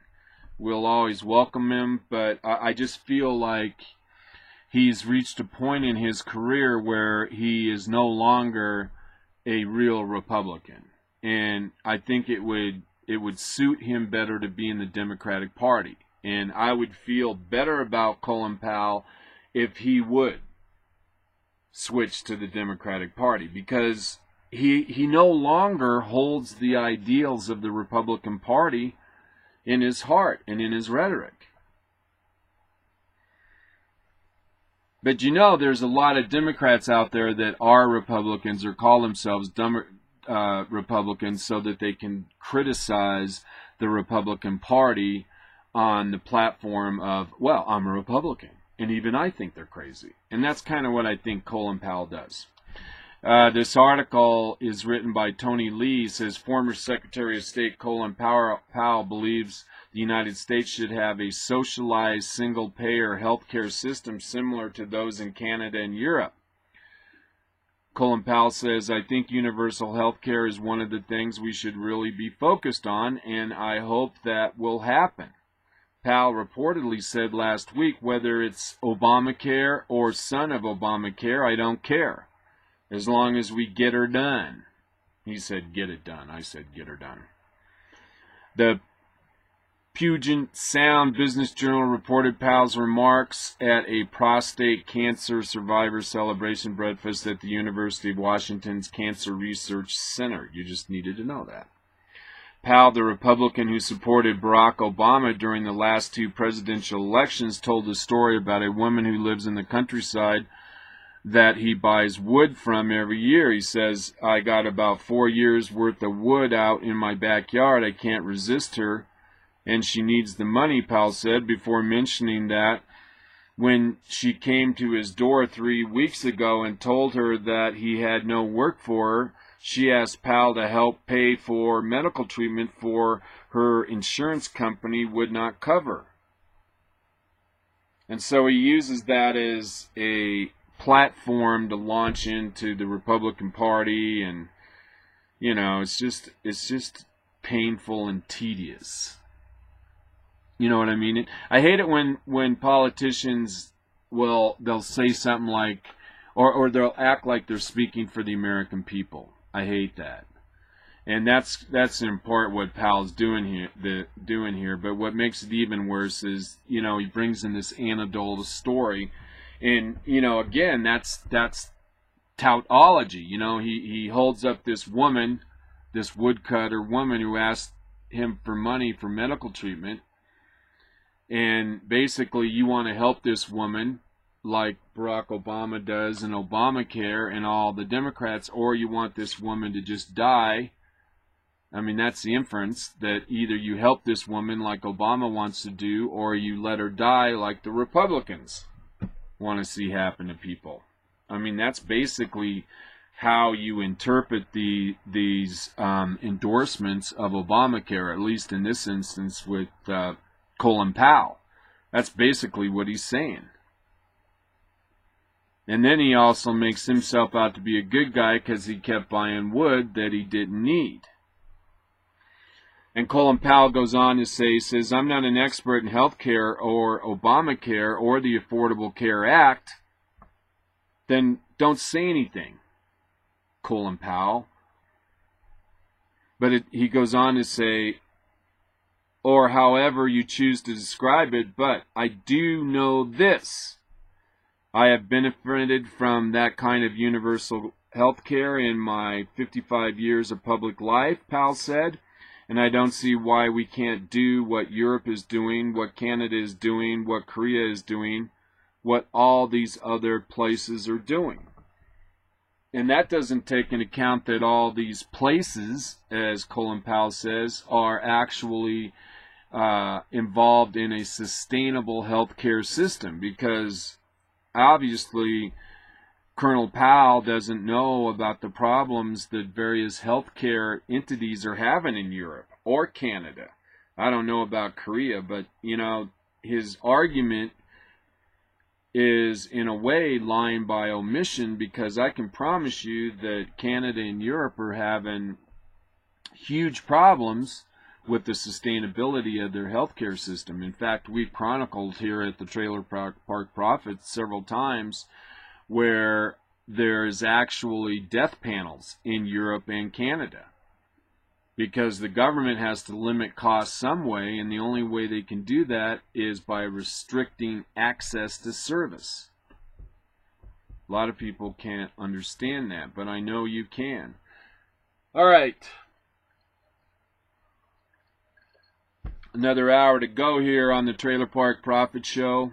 We'll always welcome him. But I just feel like he's reached a point in his career where he is no longer a real Republican. And I think it would suit him better to be in the Democratic Party. And I would feel better about Colin Powell if he would switch to the Democratic Party, because he no longer holds the ideals of the Republican Party in his heart and in his rhetoric. But there's a lot of Democrats out there that are Republicans or call themselves Republicans so that they can criticize the Republican Party on the platform of, well, I'm a Republican. And even I think they're crazy. And that's kind of what I think Colin Powell does. This article is written by Tony Lee. It says former Secretary of State Colin Powell believes the United States should have a socialized single-payer healthcare system similar to those in Canada and Europe. Colin Powell says, I think universal healthcare is one of the things we should really be focused on, and I hope that will happen. Powell reportedly said last week, whether it's Obamacare or son of Obamacare, I don't care. As long as we get her done. He said, get it done. I said, get her done. The Puget Sound Business Journal reported Powell's remarks at a prostate cancer survivor celebration breakfast at the University of Washington's Cancer Research Center. You just needed to know that. Powell, the Republican who supported Barack Obama during the last two presidential elections, told the story about a woman who lives in the countryside that he buys wood from every year. He says, I got about 4 years worth of wood out in my backyard. I can't resist her, and she needs the money, Powell said, before mentioning that when she came to his door 3 weeks ago and told her that he had no work for her, she asked Powell to help pay for medical treatment for her insurance company would not cover. And so he uses that as a platform to launch into the Republican Party, and it's just painful and tedious. You know what I mean? I hate it when politicians they'll say something like, or they'll act like they're speaking for the American people. I hate that. And that's in part what Powell's doing here. But what makes it even worse is, he brings in this anecdotal story. And, again, that's tautology. He holds up this woman, this woodcutter woman who asked him for money for medical treatment. And basically, you want to help this woman like Barack Obama does in Obamacare and all the Democrats, or you want this woman to just die. I mean, that's the inference, that either you help this woman like Obama wants to do, or you let her die like the Republicans want to see happen to people. I mean, that's basically how you interpret these endorsements of Obamacare, at least in this instance with Colin Powell. That's basically what he's saying. And then he also makes himself out to be a good guy because he kept buying wood that he didn't need. And Colin Powell goes on to say, he says, I'm not an expert in healthcare or Obamacare or the Affordable Care Act. Then don't say anything, Colin Powell. But he goes on to say, or however you choose to describe it, but I do know this. I have benefited from that kind of universal health care in my 55 years of public life, Powell said, and I don't see why we can't do what Europe is doing, what Canada is doing, what Korea is doing, what all these other places are doing. And that doesn't take into account that all these places, as Colin Powell says, are actually involved in a sustainable healthcare system, because obviously Colonel Powell doesn't know about the problems that various healthcare entities are having in Europe or Canada. I don't know about Korea, but his argument is in a way lying by omission, because I can promise you that Canada and Europe are having huge problems with the sustainability of their healthcare system. In fact, we've chronicled here at the Trailer Park Prophet several times where there's actually death panels in Europe and Canada, because the government has to limit costs some way, and the only way they can do that is by restricting access to service. A lot of people can't understand that, but I know you can. All right. Another hour to go here on the Trailer Park Prophet Show.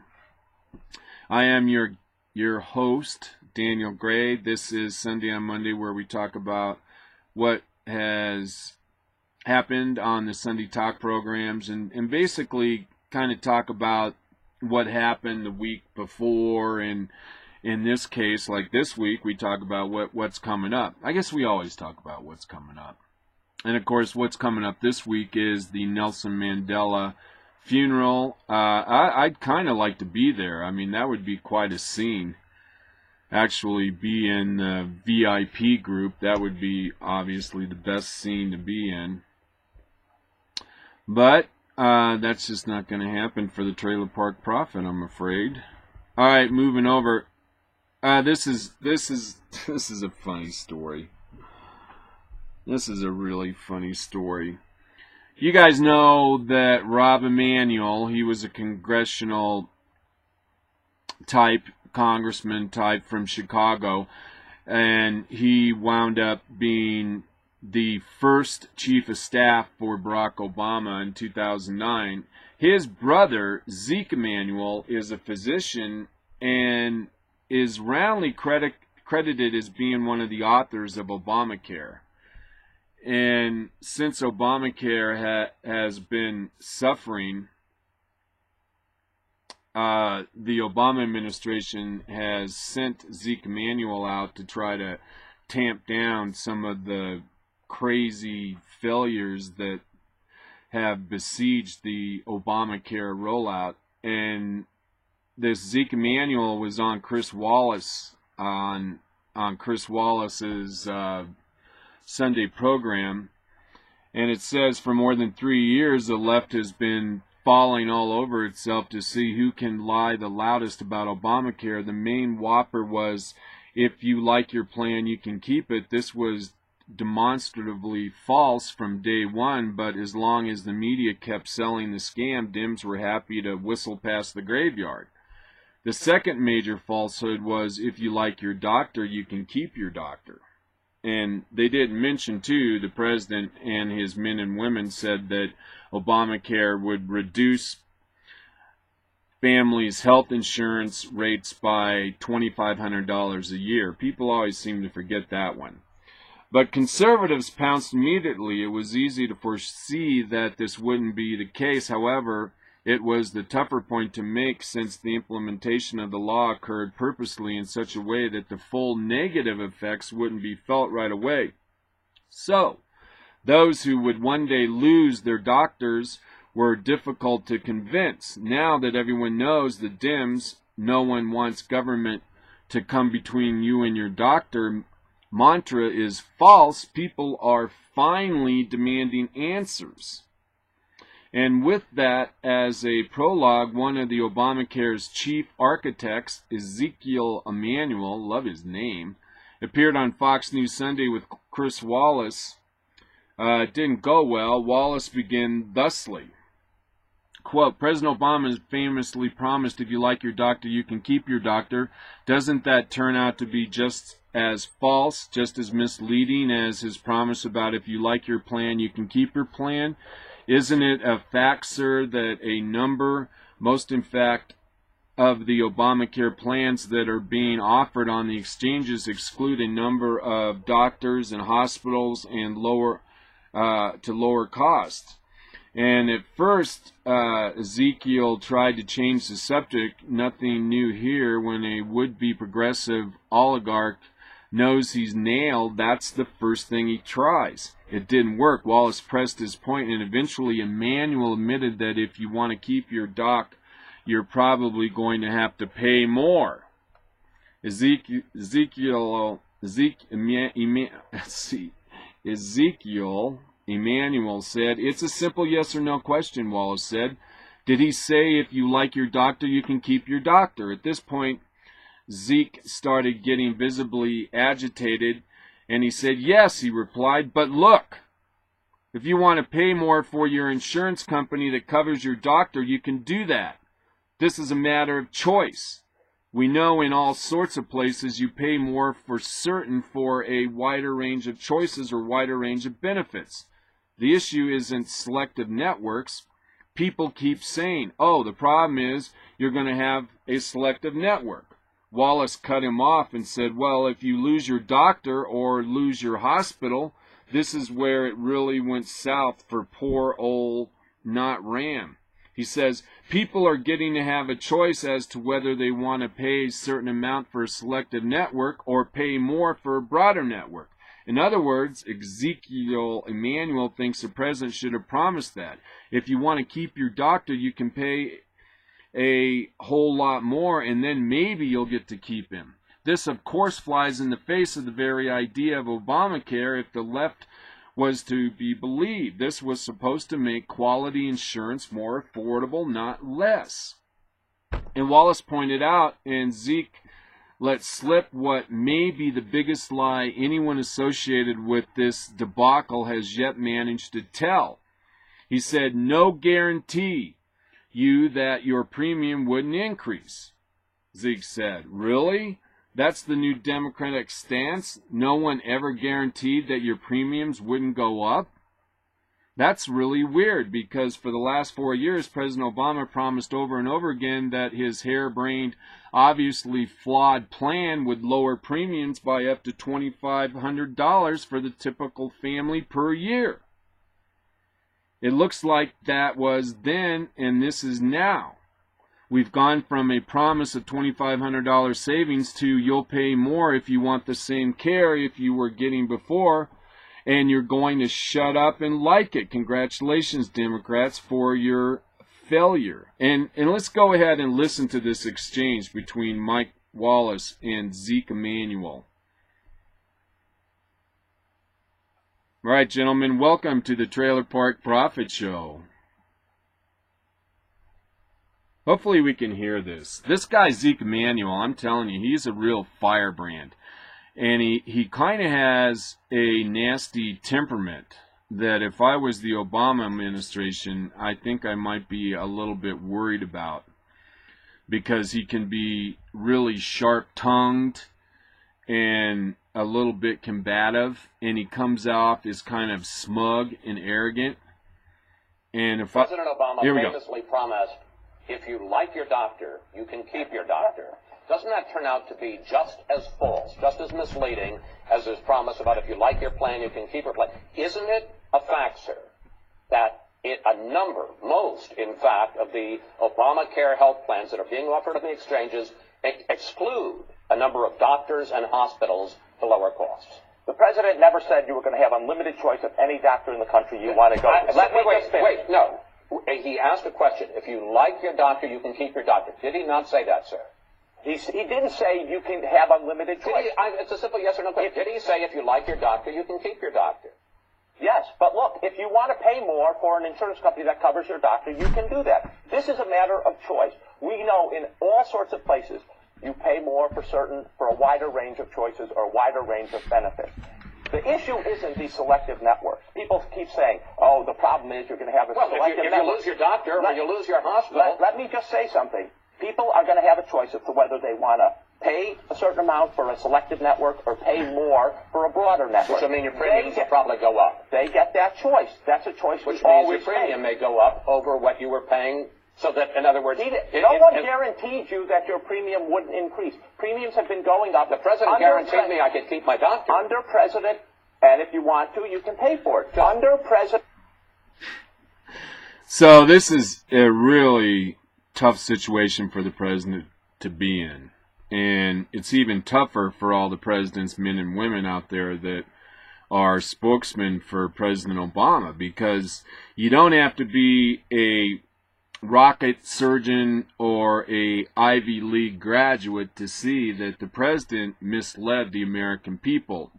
I am your host, Daniel Gray. This is Sunday on Monday, where we talk about what has happened on the Sunday Talk programs, and basically kind of talk about what happened the week before, and in this case, like this week, we talk about what's coming up. I guess we always talk about what's coming up. And of course, what's coming up this week is the Nelson Mandela funeral. I'd kind of like to be there. I mean, that would be quite a scene. Actually be in the VIP group. That would be obviously the best scene to be in. But that's just not going to happen for the Trailer Park Prophet, I'm afraid. All right, moving over. This is a funny story. This is a really funny story. You guys know that Rob Emanuel, he was a congressional type, congressman type from Chicago, and he wound up being the first chief of staff for Barack Obama in 2009. His brother, Zeke Emanuel, is a physician and is roundly credited as being one of the authors of Obamacare. And since Obamacare has been suffering, the Obama administration has sent Zeke Emanuel out to try to tamp down some of the crazy failures that have besieged the Obamacare rollout. And this Zeke Emanuel was on Chris Wallace, on Chris Wallace's Sunday program, and it says for more than 3 years the left has been falling all over itself to see who can lie the loudest about Obamacare. The main whopper was, if you like your plan, you can keep it. This was demonstratively false from day one, but as long as the media kept selling the scam, Dems were happy to whistle past the graveyard. The second major falsehood was, if you like your doctor, you can keep your doctor. And they didn't mention, too, the president and his men and women said that Obamacare would reduce families' health insurance rates by $2,500 a year. People always seem to forget that one. But conservatives pounced immediately. It was easy to foresee that this wouldn't be the case. However, it was the tougher point to make, since the implementation of the law occurred purposely in such a way that the full negative effects wouldn't be felt right away. So, those who would one day lose their doctors were difficult to convince. Now that everyone knows the Dems, no one wants government to come between you and your doctor, mantra is false, people are finally demanding answers. And with that as a prologue, one of the Obamacare's chief architects, Zeke Emanuel, love his name, appeared on Fox News Sunday with Chris Wallace. It didn't go well. Wallace began thusly. Quote, President Obama has famously promised if you like your doctor, you can keep your doctor. Doesn't that turn out to be just as false, just as misleading as his promise about if you like your plan, you can keep your plan? Isn't it a fact, sir, that a number, most in fact, of the Obamacare plans that are being offered on the exchanges exclude a number of doctors and hospitals and lower costs? And at first, Ezekiel tried to change the subject. Nothing new here. When a would-be progressive oligarch knows he's nailed, that's the first thing he tries. It didn't work. Wallace pressed his point, and eventually Emanuel admitted that if you want to keep your doc, you're probably going to have to pay more. Ezekiel Emanuel said, it's a simple yes or no question, Wallace said. Did he say if you like your doctor, you can keep your doctor? At this point, Zeke started getting visibly agitated, and he said, yes, he replied, but look, if you want to pay more for your insurance company that covers your doctor, you can do that. This is a matter of choice. We know in all sorts of places you pay more for certain for a wider range of choices or wider range of benefits. The issue isn't selective networks. People keep saying, oh, the problem is you're going to have a selective network. Wallace cut him off and said, well, if you lose your doctor or lose your hospital, this is where it really went south for poor old Not Ram. He says, people are getting to have a choice as to whether they want to pay a certain amount for a selective network or pay more for a broader network. In other words, Ezekiel Emanuel thinks the president should have promised that. If you want to keep your doctor, you can pay a whole lot more, and then maybe you'll get to keep him. This, of course, flies in the face of the very idea of Obamacare if the left was to be believed. This was supposed to make quality insurance more affordable, not less. And Wallace pointed out, and Zeke let slip what may be the biggest lie anyone associated with this debacle has yet managed to tell. He said, no guarantee you that your premium wouldn't increase. Zeke said, really? That's the new Democratic stance? No one ever guaranteed that your premiums wouldn't go up? That's really weird, because for the last 4 years, President Obama promised over and over again that his harebrained, obviously flawed plan would lower premiums by up to $2,500 for the typical family per year. It looks like that was then, and this is now. We've gone from a promise of $2,500 savings to you'll pay more if you want the same care if you were getting before, and you're going to shut up and like it. Congratulations, Democrats, for your failure. And let's go ahead and listen to this exchange between Mike Wallace and Zeke Emanuel. All right, gentlemen, welcome to the Trailer Park Prophet Show. Hopefully we can hear this. This guy, Zeke Emanuel, I'm telling you, he's a real firebrand. And he kind of has a nasty temperament that if I was the Obama administration, I think I might be a little bit worried about. Because he can be really sharp-tongued and a little bit combative. And he comes off as kind of smug and arrogant. And if President Obama famously promised, if you like your doctor, you can keep your doctor, doesn't that turn out to be just as false, just as misleading as his promise about if you like your plan, you can keep your plan? Isn't it a fact, sir, that most, in fact, of the Obamacare health plans that are being offered in the exchanges exclude a number of doctors and hospitals to lower costs? The president never said you were going to have unlimited choice of any doctor in the country you want to go to. Wait, no. He asked a question. If you like your doctor, you can keep your doctor. Did he not say that, sir? He didn't say you can have unlimited choice. It's a simple yes or no question. Did he say if you like your doctor, you can keep your doctor? Yes, but look, if you want to pay more for an insurance company that covers your doctor, you can do that. This is a matter of choice. We know in all sorts of places you pay more for a wider range of choices or a wider range of benefits. The issue isn't the selective networks. People keep saying, oh, the problem is you're going to have a selective network. If you lose your doctor or you lose your hospital. Let me just say something. People are going to have a choice as to whether they want to pay a certain amount for a selective network or pay more for a broader network. Which will mean your premiums will probably go up. They get that choice. That's a choice which means your premium may go up over what you were paying. So that, in other words, no one guaranteed you that your premium wouldn't increase. Premiums have been going up. The president guaranteed me I could keep my doctor. Under president, and if you want to, you can pay for it. Under president. So this is a really tough situation for the president to be in. And it's even tougher for all the president's men and women out there that are spokesmen for President Obama, because you don't have to be a rocket surgeon or a Ivy League graduate to see that the president misled the American people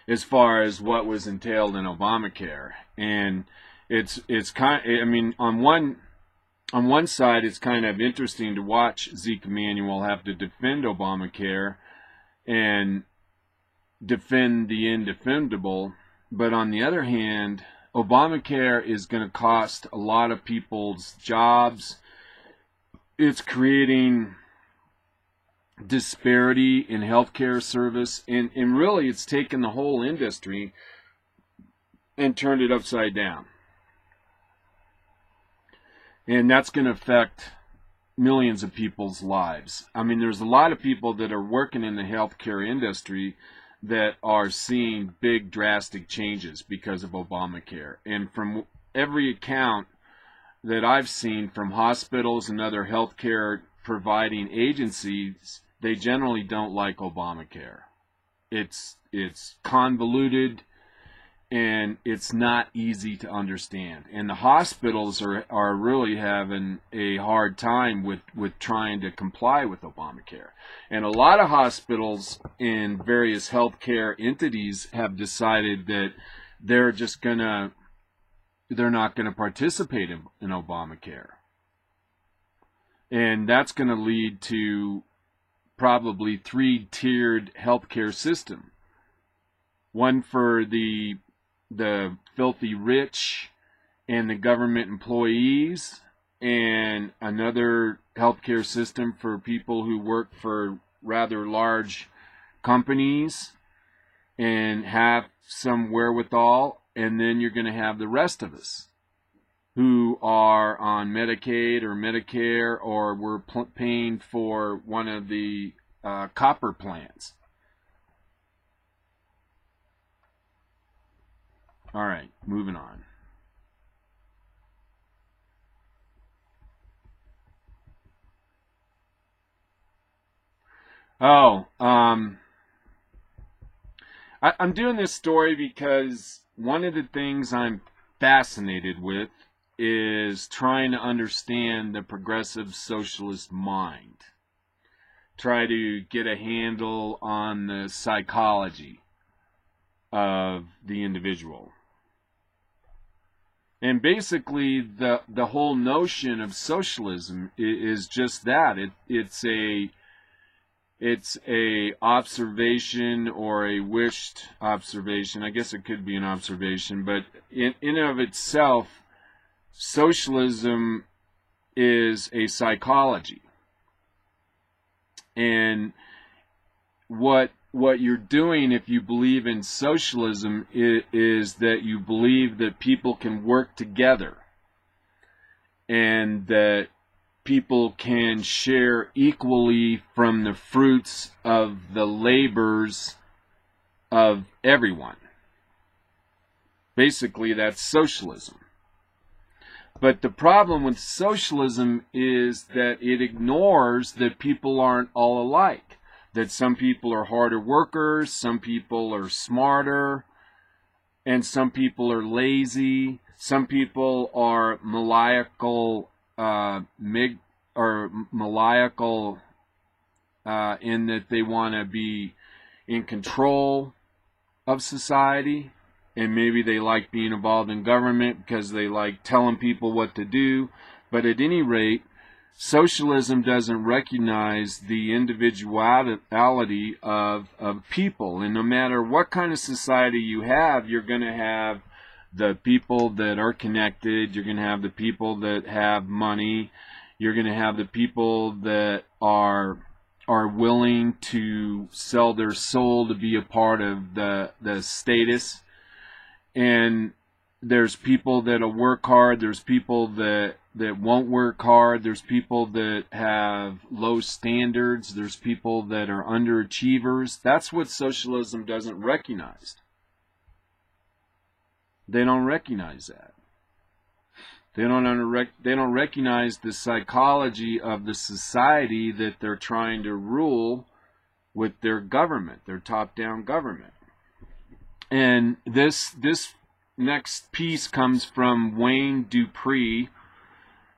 as far as what was entailed in Obamacare. And it's kind of, I mean, on one side, it's kind of interesting to watch Zeke Emanuel have to defend Obamacare and defend the indefendable. But on the other hand, Obamacare is going to cost a lot of people's jobs. It's creating disparity in healthcare service. And really, it's taken the whole industry and turned it upside down. And that's going to affect millions of people's lives. I mean, there's a lot of people that are working in the healthcare industry that are seeing big drastic changes because of Obamacare. And from every account that I've seen from hospitals and other healthcare providing agencies, they generally don't like Obamacare. It's convoluted and it's not easy to understand. And the hospitals are really having a hard time with trying to comply with Obamacare. And a lot of hospitals in various healthcare entities have decided that they're not going to participate in Obamacare. And that's going to lead to probably 3-tiered healthcare system. One for the filthy rich and the government employees, and another healthcare system for people who work for rather large companies and have some wherewithal, and then you're going to have the rest of us who are on Medicaid or Medicare, or we're paying for one of the copper plans. All right, moving on. I'm doing this story because one of the things I'm fascinated with is trying to understand the progressive socialist mind. Try to get a handle on the psychology of the individual. And basically, the whole notion of socialism is just that. It's a observation or a wished observation. I guess it could be an observation, but in and of itself, socialism is a psychology. And what you're doing if you believe in socialism is that you believe that people can work together and that people can share equally from the fruits of the labors of everyone. Basically, that's socialism. But the problem with socialism is that it ignores that people aren't all alike. That some people are harder workers, some people are smarter, and some people are lazy. Some people are maniacal in that they want to be in control of society, and maybe they like being involved in government because they like telling people what to do. But at any rate, socialism doesn't recognize the individuality of people. And no matter what kind of society you have, you're going to have the people that are connected, you're going to have the people that have money, you're going to have the people that are willing to sell their soul to be a part of the status. And there's people that'll work hard, there's people that won't work hard, there's people that have low standards, there's people that are underachievers. That's what socialism doesn't recognize. They don't recognize that. They don't recognize the psychology of the society that they're trying to rule with their government, their top-down government. And this next piece comes from Wayne Dupree,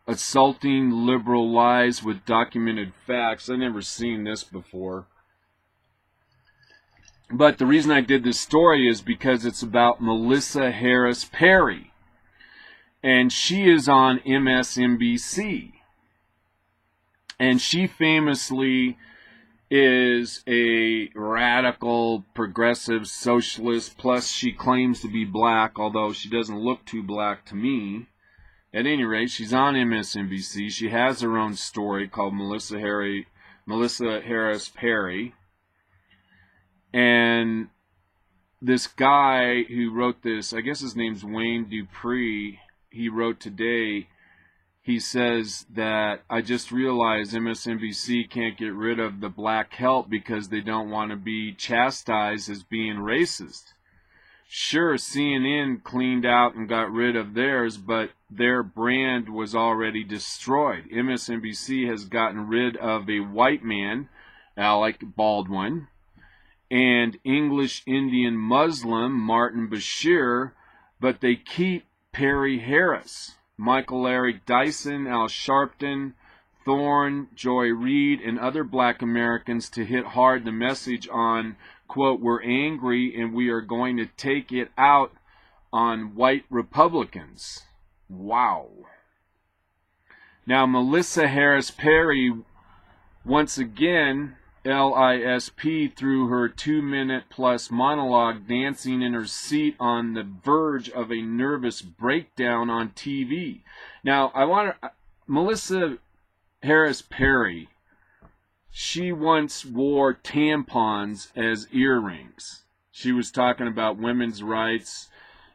Assaulting Liberal Lies with Documented Facts. I've never seen this before. But the reason I did this story is because it's about Melissa Harris Perry. And she is on MSNBC. And she famously is a radical, progressive socialist, plus she claims to be black, although she doesn't look too black to me. At any rate, she's on MSNBC. She has her own story called Melissa Harris Perry. And this guy who wrote this, I guess his name's Wayne Dupree, he wrote today, he says that I just realized MSNBC can't get rid of the black help because they don't want to be chastised as being racist. Sure, CNN cleaned out and got rid of theirs, but their brand was already destroyed. MSNBC has gotten rid of a white man, Alec Baldwin, and English Indian Muslim Martin Bashir, but they keep Perry Harris, Michael Eric Dyson, Al Sharpton, Thorne, Joy Reid, and other black Americans to hit hard the message on, quote, we're angry and we are going to take it out on white Republicans. Wow. Now, Melissa Harris Perry, once again, LISP, through her 2-minute-plus monologue, dancing in her seat on the verge of a nervous breakdown on TV. Now, Melissa Harris Perry, she once wore tampons as earrings. She was talking about women's rights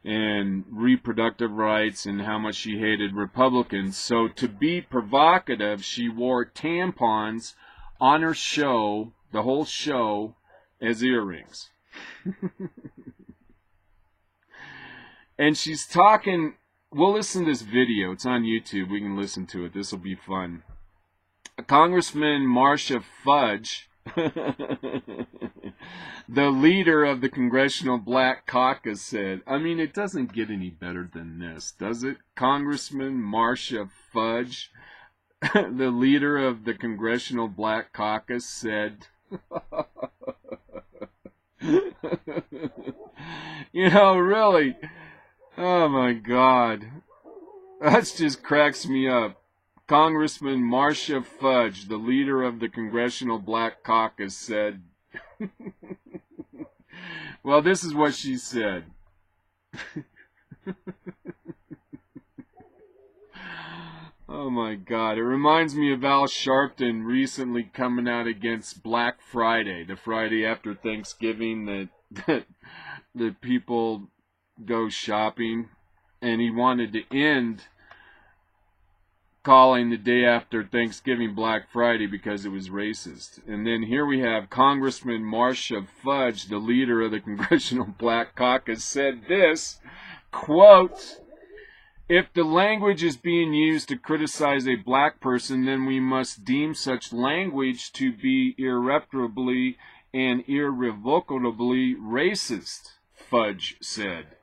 and reproductive rights and how much she hated Republicans. So to be provocative, she wore tampons on her show, the whole show, as earrings. And she's talking, we'll listen to this video, it's on YouTube, we can listen to it, this will be fun. Congressman Marcia Fudge, the leader of the Congressional Black Caucus, said, I mean, it doesn't get any better than this, does it? Congressman Marcia Fudge, the leader of the Congressional Black Caucus, said, you know, really, oh my God, that just cracks me up. Congressman Marcia Fudge, the leader of the Congressional Black Caucus, said, well, this is what she said. Oh my God, it reminds me of Al Sharpton recently coming out against Black Friday, the Friday after Thanksgiving that people go shopping, and he wanted to end calling the day after Thanksgiving Black Friday because it was racist. And then here we have Congressman Marcia Fudge, the leader of the Congressional Black Caucus, said this, quote, "If the language is being used to criticize a black person, then we must deem such language to be irreparably and irrevocably racist," Fudge said.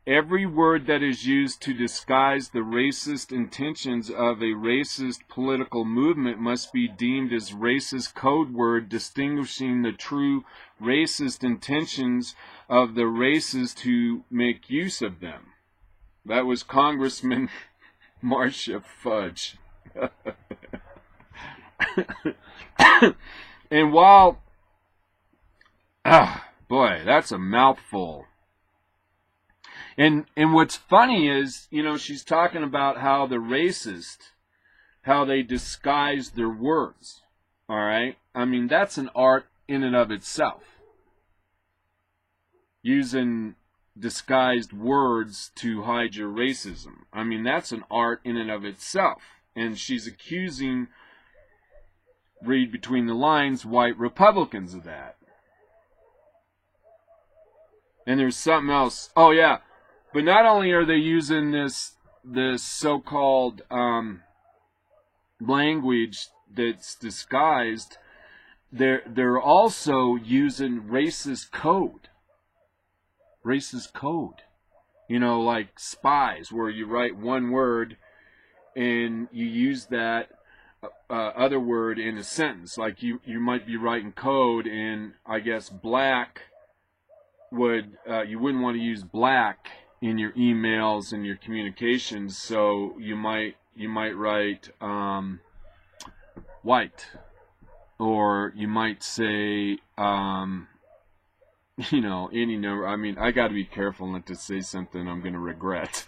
"Every word that is used to disguise the racist intentions of a racist political movement must be deemed as racist code word, distinguishing the true racist intentions of the racists who make use of them." That was Congressman Marcia Fudge. And while, boy, that's a mouthful. And what's funny is, you know, she's talking about how the racist, how they disguise their words. All right? I mean, that's an art in and of itself. Using disguised words to hide your racism. I mean, that's an art in and of itself. And she's accusing, read between the lines, white Republicans of that. And there's something else. Oh, yeah. But not only are they using this so-called language that's disguised, they're also using racist code. Racist code. You know, like spies, where you write one word and you use that other word in a sentence. Like you might be writing code, and I guess black would, you wouldn't want to use black in your emails and your communications, so you might write white, or you might say you know, any number. I mean, I got to be careful not to say something I'm going to regret.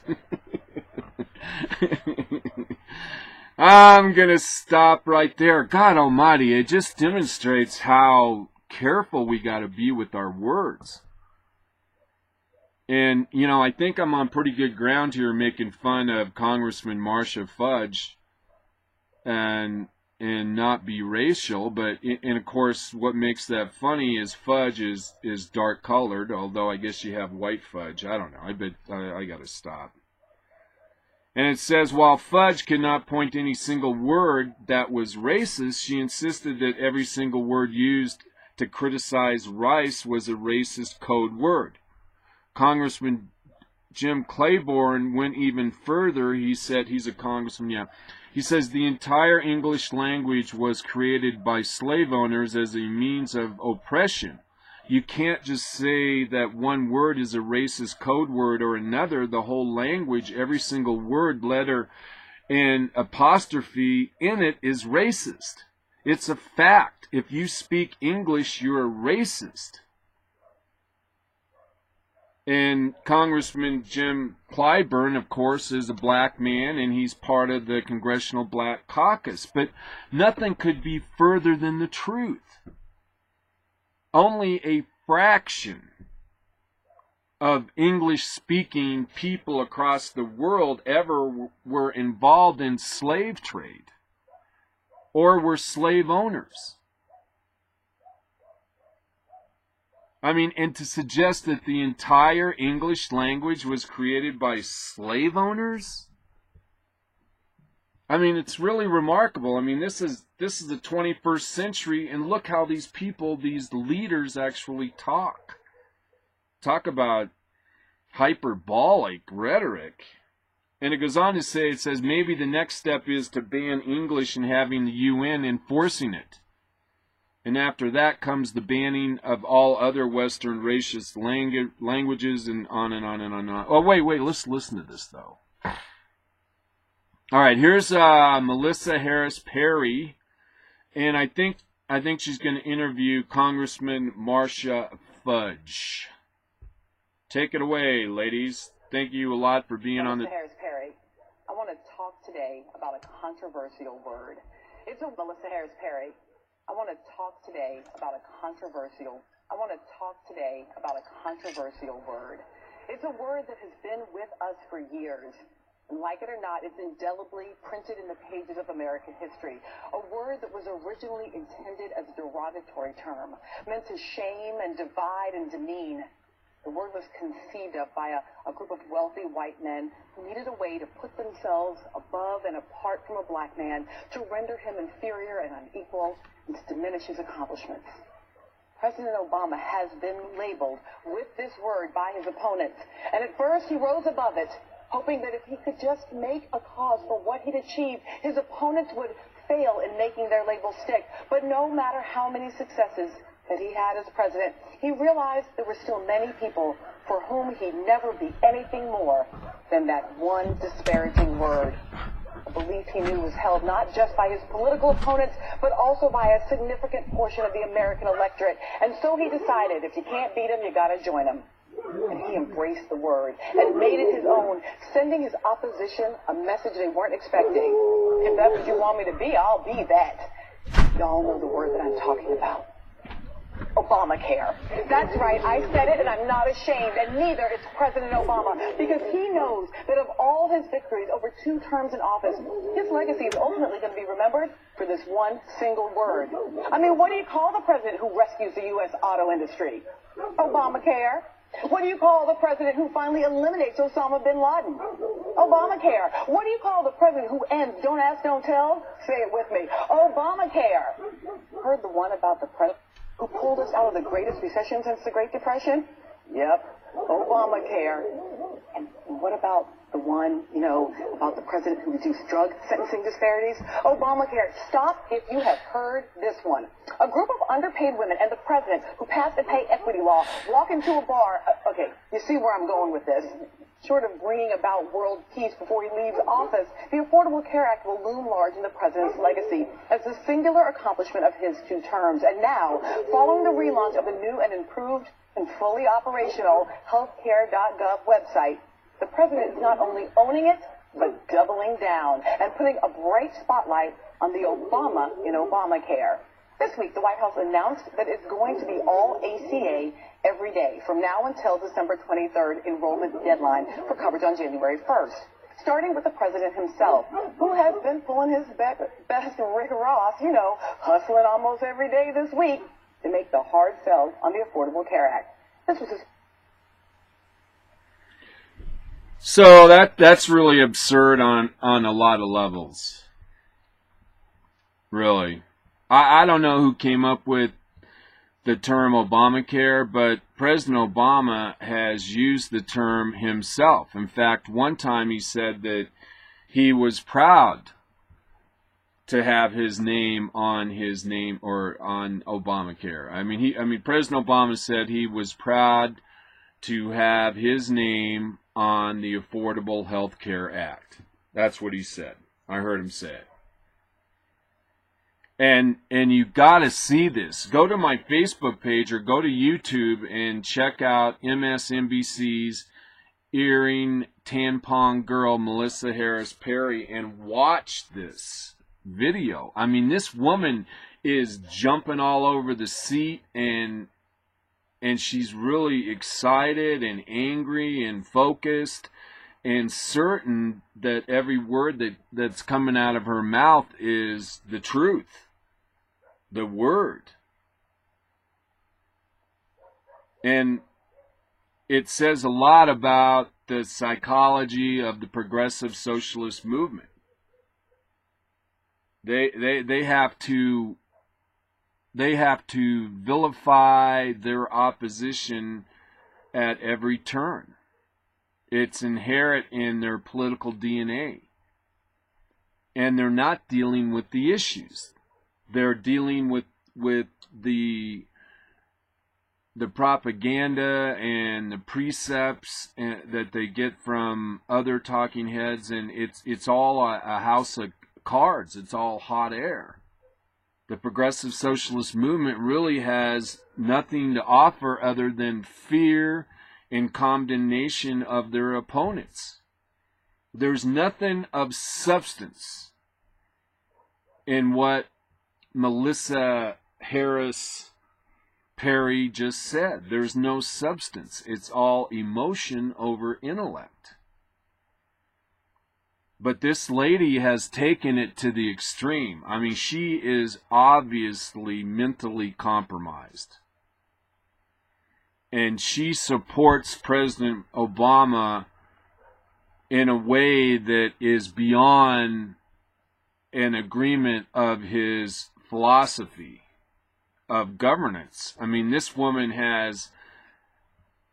I'm going to stop right there. God almighty, it just demonstrates how careful we got to be with our words. And, you know, I think I'm on pretty good ground here making fun of Congressman Marcia Fudge and not be racial, but and of course what makes that funny is Fudge is dark colored, although I guess you have white fudge. I don't know. I bet I gotta stop. And it says, while Fudge could not point to any single word that was racist, she insisted that every single word used to criticize rice was a racist code word. Congressman Jim Claiborne went even further. He said, he's a congressman, yeah. He says the entire English language was created by slave owners as a means of oppression. You can't just say that one word is a racist code word or another. The whole language, every single word, letter, and apostrophe in it is racist. It's a fact. If you speak English, you're a racist. And Congressman Jim Clyburn, of course, is a black man, and he's part of the Congressional Black Caucus. But nothing could be further than the truth. Only a fraction of English-speaking people across the world ever were involved in slave trade or were slave owners. I mean, and to suggest that the entire English language was created by slave owners? I mean, it's really remarkable. I mean, this is the 21st century, and look how these people, these leaders actually talk. Talk about hyperbolic rhetoric. And it goes on to say, it says, maybe the next step is to ban English and having the UN enforcing it. And after that comes the banning of all other Western racist languages, and on and on and on and on. Oh, wait, let's listen to this, though. All right, here's Melissa Harris Perry, and I think she's going to interview Congressman Marcia Fudge. Take it away, ladies. Thank you a lot for being on the... Melissa Harris Perry, I want to talk today about a controversial word. It's a Melissa Harris Perry. I want to talk today about a controversial word. It's a word that has been with us for years. And like it or not, it's indelibly printed in the pages of American history. A word that was originally intended as a derogatory term, meant to shame and divide and demean. The word was conceived of by a group of wealthy white men who needed a way to put themselves above and apart from a black man, to render him inferior and unequal, and to diminish his accomplishments. President Obama has been labeled with this word by his opponents, and at first he rose above it, hoping that if he could just make a cause for what he'd achieved, his opponents would fail in making their label stick. But no matter how many successes that he had as president, he realized there were still many people for whom he'd never be anything more than that one disparaging word. A belief he knew was held not just by his political opponents, but also by a significant portion of the American electorate. And so he decided, if you can't beat him, you gotta join him. And he embraced the word and made it his own, sending his opposition a message they weren't expecting. If that's what you want me to be, I'll be that. Y'all know the word that I'm talking about. Obamacare. That's right, I said it, and I'm not ashamed, and neither is President Obama, because he knows that of all his victories over 2 terms in office, his legacy is ultimately going to be remembered for this one single word. I mean, what do you call the president who rescues the U.S. auto industry? Obamacare. What do you call the president who finally eliminates Osama bin Laden? Obamacare. What do you call the president who ends Don't Ask, Don't Tell? Say it with me. Obamacare. Heard the one about the president who pulled us out of the greatest recession since the Great Depression? Yep, Obamacare. And what about the one, about the president who reduced drug sentencing disparities? Obamacare. Stop if you have heard this one. A group of underpaid women and the president who passed a pay equity law walk into a bar. Okay, you see where I'm going with this. Short of bringing about world peace before he leaves office, the Affordable Care Act will loom large in the president's legacy as the singular accomplishment of his 2 terms. And now, following the relaunch of the new and improved and fully operational healthcare.gov website, the president is not only owning it, but doubling down and putting a bright spotlight on the Obama in Obamacare. This week, the White House announced that it's going to be all ACA every day from now until December 23rd enrollment deadline for coverage on January 1st. Starting with the president himself, who has been pulling his best Rick Ross, hustling almost every day this week to make the hard sell on the Affordable Care Act. This was his... So that's really absurd on a lot of levels. Really. I don't know who came up with the term Obamacare, but President Obama has used the term himself. In fact, one time he said that he was proud to have his name on Obamacare. I mean, President Obama said he was proud to have his name on the Affordable Health Care Act. That's what he said. I heard him say it. And you got to see this. Go to my Facebook page or go to YouTube and check out MSNBC's earring tampon girl Melissa Harris Perry and watch this video. I mean, this woman is jumping all over the seat and she's really excited and angry and focused and certain that every word that's coming out of her mouth is the truth, the word. And it says a lot about the psychology of the progressive socialist movement. They have to vilify their opposition at every turn. It's inherent in their political DNA. And they're not dealing with the issues. They're dealing with the propaganda and the precepts that they get from other talking heads, and it's all a house of cards. It's all hot air. The progressive socialist movement really has nothing to offer other than fear and condemnation of their opponents. There's nothing of substance in what Melissa Harris Perry just said. There's no substance. It's all emotion over intellect. But this lady has taken it to the extreme. I mean, she is obviously mentally compromised. And she supports President Obama in a way that is beyond an agreement of his philosophy of governance. I mean, this woman has,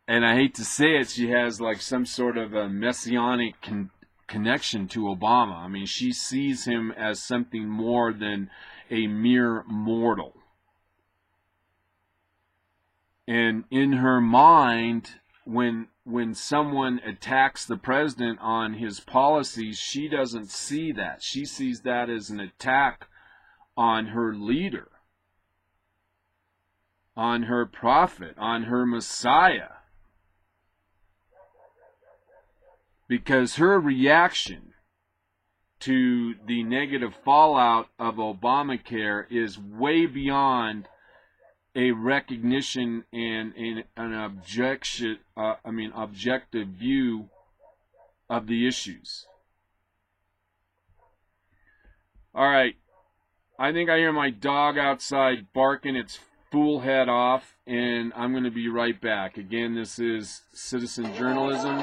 and I hate to say it, she has like some sort of a messianic connection to Obama. I mean, she sees him as something more than a mere mortal. And in her mind, when someone attacks the president on his policies, she doesn't see that. She sees that as an attack on her leader, on her prophet, on her Messiah. Because her reaction to the negative fallout of Obamacare is way beyond a recognition and an objective view of the issues. All right, I think I hear my dog outside barking its fool head off, and I'm going to be right back. Again, this is Citizen Journalism.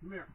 Come here.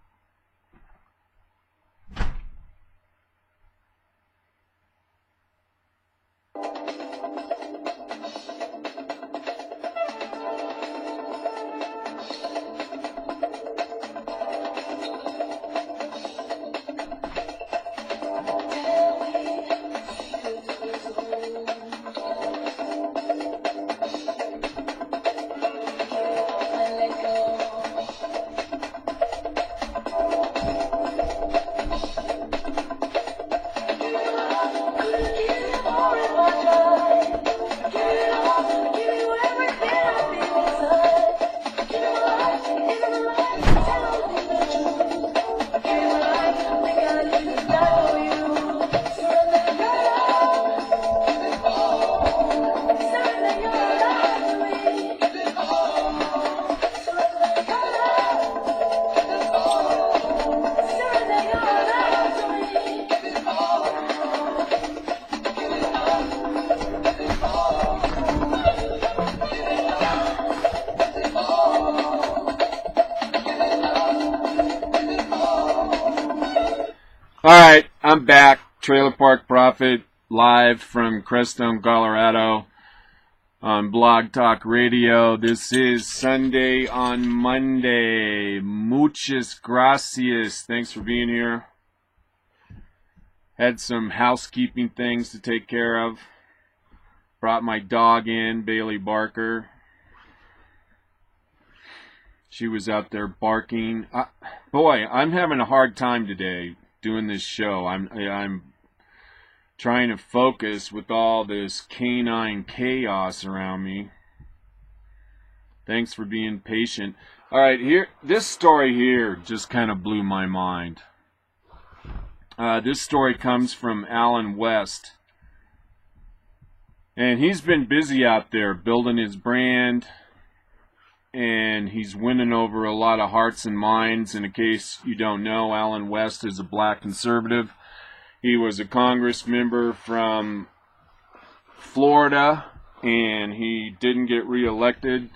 Alright, I'm back. Trailer Park Prophet, live from Crestone, Colorado, on Blog Talk Radio. This is Sunday on Monday. Muchas gracias. Thanks for being here. Had some housekeeping things to take care of. Brought my dog in, Bailey Barker. She was out there barking. Boy, I'm having a hard time today doing this show. I'm trying to focus with all this canine chaos around me. Thanks for being patient. All right, here, this story here just kind of blew my mind. This story comes from Alan West, and he's been busy out there building his brand, and he's winning over a lot of hearts and minds. And in case you don't know, Alan West is a black conservative. He was a Congress member from Florida, and he didn't get reelected,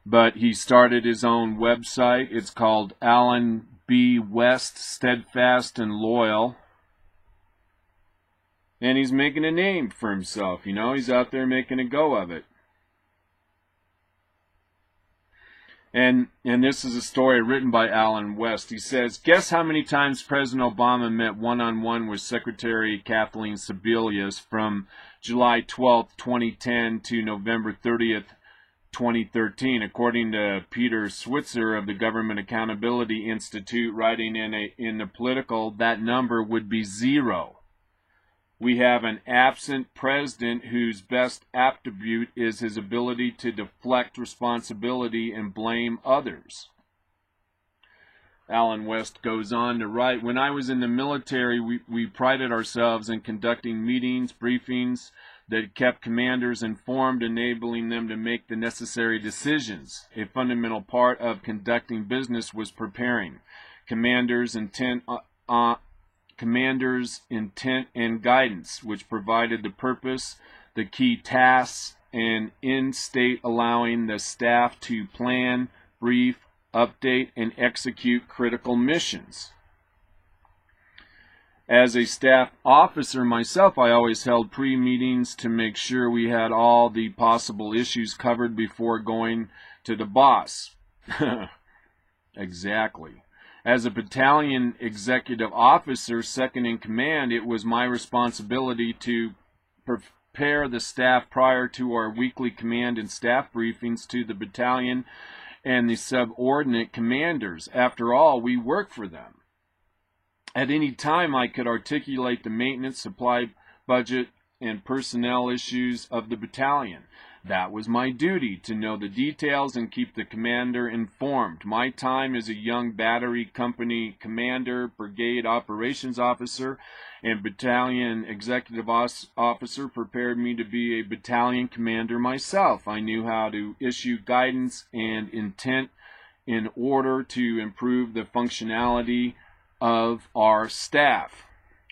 but he started his own website. It's called Alan B. West, Steadfast and Loyal. And he's making a name for himself, you know. He's out there making a go of it. And this is a story written by Alan West. He says, guess how many times President Obama met one-on-one with Secretary Kathleen Sebelius from July 12th, 2010 to November 30th, 2013, according to Peter Switzer of the Government Accountability Institute, writing in the Political, that number would be 0. We have an absent president whose best attribute is his ability to deflect responsibility and blame others. Alan West goes on to write, when I was in the military, we prided ourselves in conducting meetings, briefings, that kept commanders informed, enabling them to make the necessary decisions. A fundamental part of conducting business was preparing commanders' intent and guidance, which provided the purpose, the key tasks, and end state, allowing the staff to plan, brief, update, and execute critical missions. As a staff officer myself, I always held pre-meetings to make sure we had all the possible issues covered before going to the boss. Exactly. As a battalion executive officer, second in command, it was my responsibility to prepare the staff prior to our weekly command and staff briefings to the battalion and the subordinate commanders. After all, we work for them. At any time, I could articulate the maintenance, supply budget, and personnel issues of the battalion. That was my duty, to know the details and keep the commander informed. My time as a young battery company commander, brigade operations officer, and battalion executive officer prepared me to be a battalion commander myself. I knew how to issue guidance and intent in order to improve the functionality of our staff.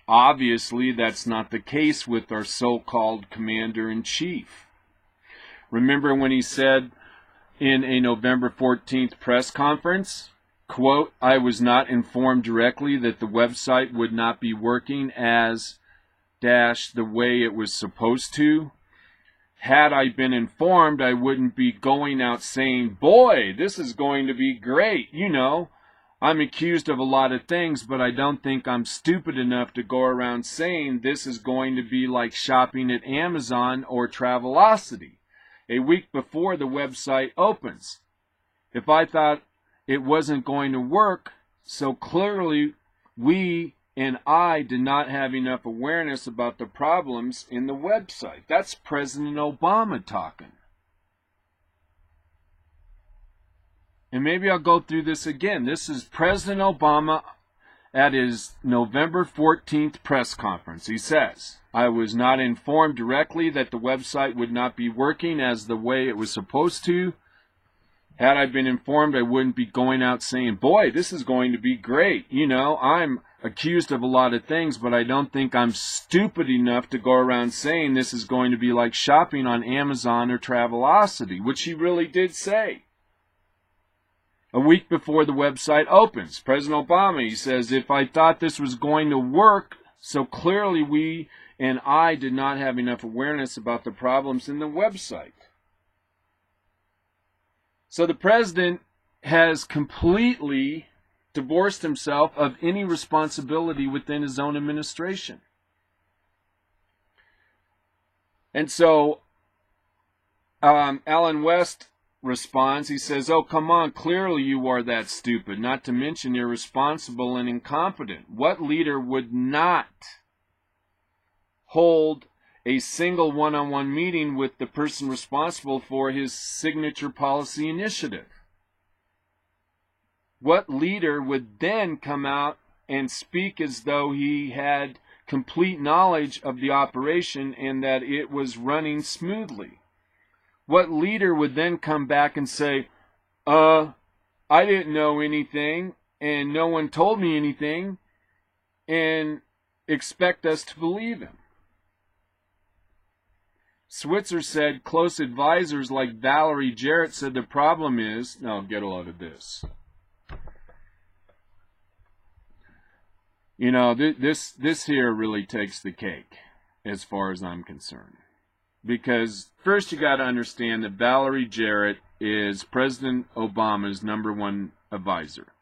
Obviously, that's not the case with our so-called commander-in-chief. Remember when he said in a November 14th press conference, quote, "I was not informed directly that the website would not be working as the way it was supposed to. Had I been informed, I wouldn't be going out saying, boy, this is going to be great. You know, I'm accused of a lot of things, but I don't think I'm stupid enough to go around saying this is going to be like shopping at Amazon or Travelocity a week before the website opens. If I thought it wasn't going to work, so clearly we and I did not have enough awareness about the problems in the website." That's President Obama talking. And maybe I'll go through this again. This is President Obama at his November 14th press conference. He says, "I was not informed directly that the website would not be working as the way it was supposed to. Had I been informed, I wouldn't be going out saying, boy, this is going to be great. You know, I'm accused of a lot of things, but I don't think I'm stupid enough to go around saying this is going to be like shopping on Amazon or Travelocity," which he really did say. A week before the website opens, President Obama, he says, "If I thought this was going to work, so clearly we and I did not have enough awareness about the problems in the website." So the president has completely divorced himself of any responsibility within his own administration. And so Alan West responds. He says, "Oh, come on, clearly you are that stupid, not to mention irresponsible and incompetent. What leader would not hold a single one-on-one meeting with the person responsible for his signature policy initiative? What leader would then come out and speak as though he had complete knowledge of the operation and that it was running smoothly? What leader would then come back and say, I didn't know anything, and no one told me anything, and expect us to believe him?" Switzer said close advisors like Valeria Jarrett said the problem is, no, get a load of this. You know, this here really takes the cake as far as I'm concerned. Because first you got to understand that Valeria Jarrett is President Obama's #1 advisor.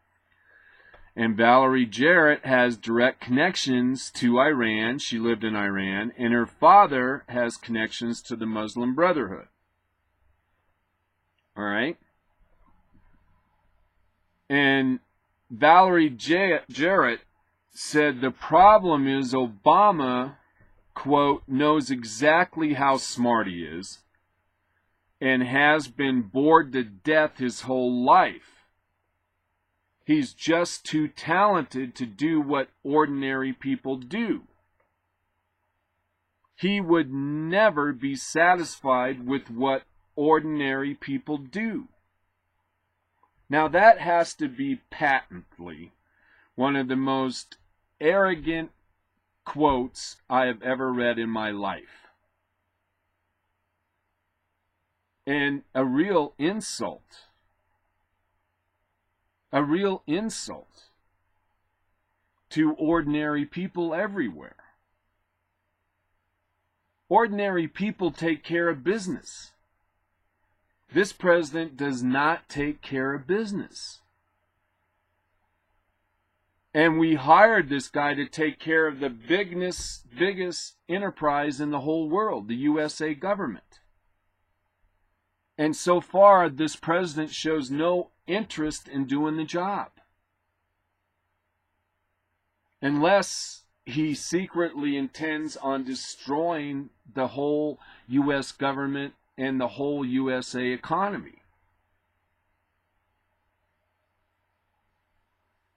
And Valeria Jarrett has direct connections to Iran. She lived in Iran. And her father has connections to the Muslim Brotherhood. All right? And Valeria Jarrett said the problem is Obama, quote, "knows exactly how smart he is and has been bored to death his whole life. He's just too talented to do what ordinary people do." he would never be satisfied with what ordinary people do. Now that has to be patently one of the most arrogant quotes I have ever read in my life. And a real insult. A real insult to ordinary people everywhere. Ordinary people take care of business. This president does not take care of business. And we hired this guy to take care of the biggest enterprise in the whole world, the USA government. And so far, this president shows no interest in doing the job. Unless he secretly intends on destroying the whole U.S. government and the whole USA economy.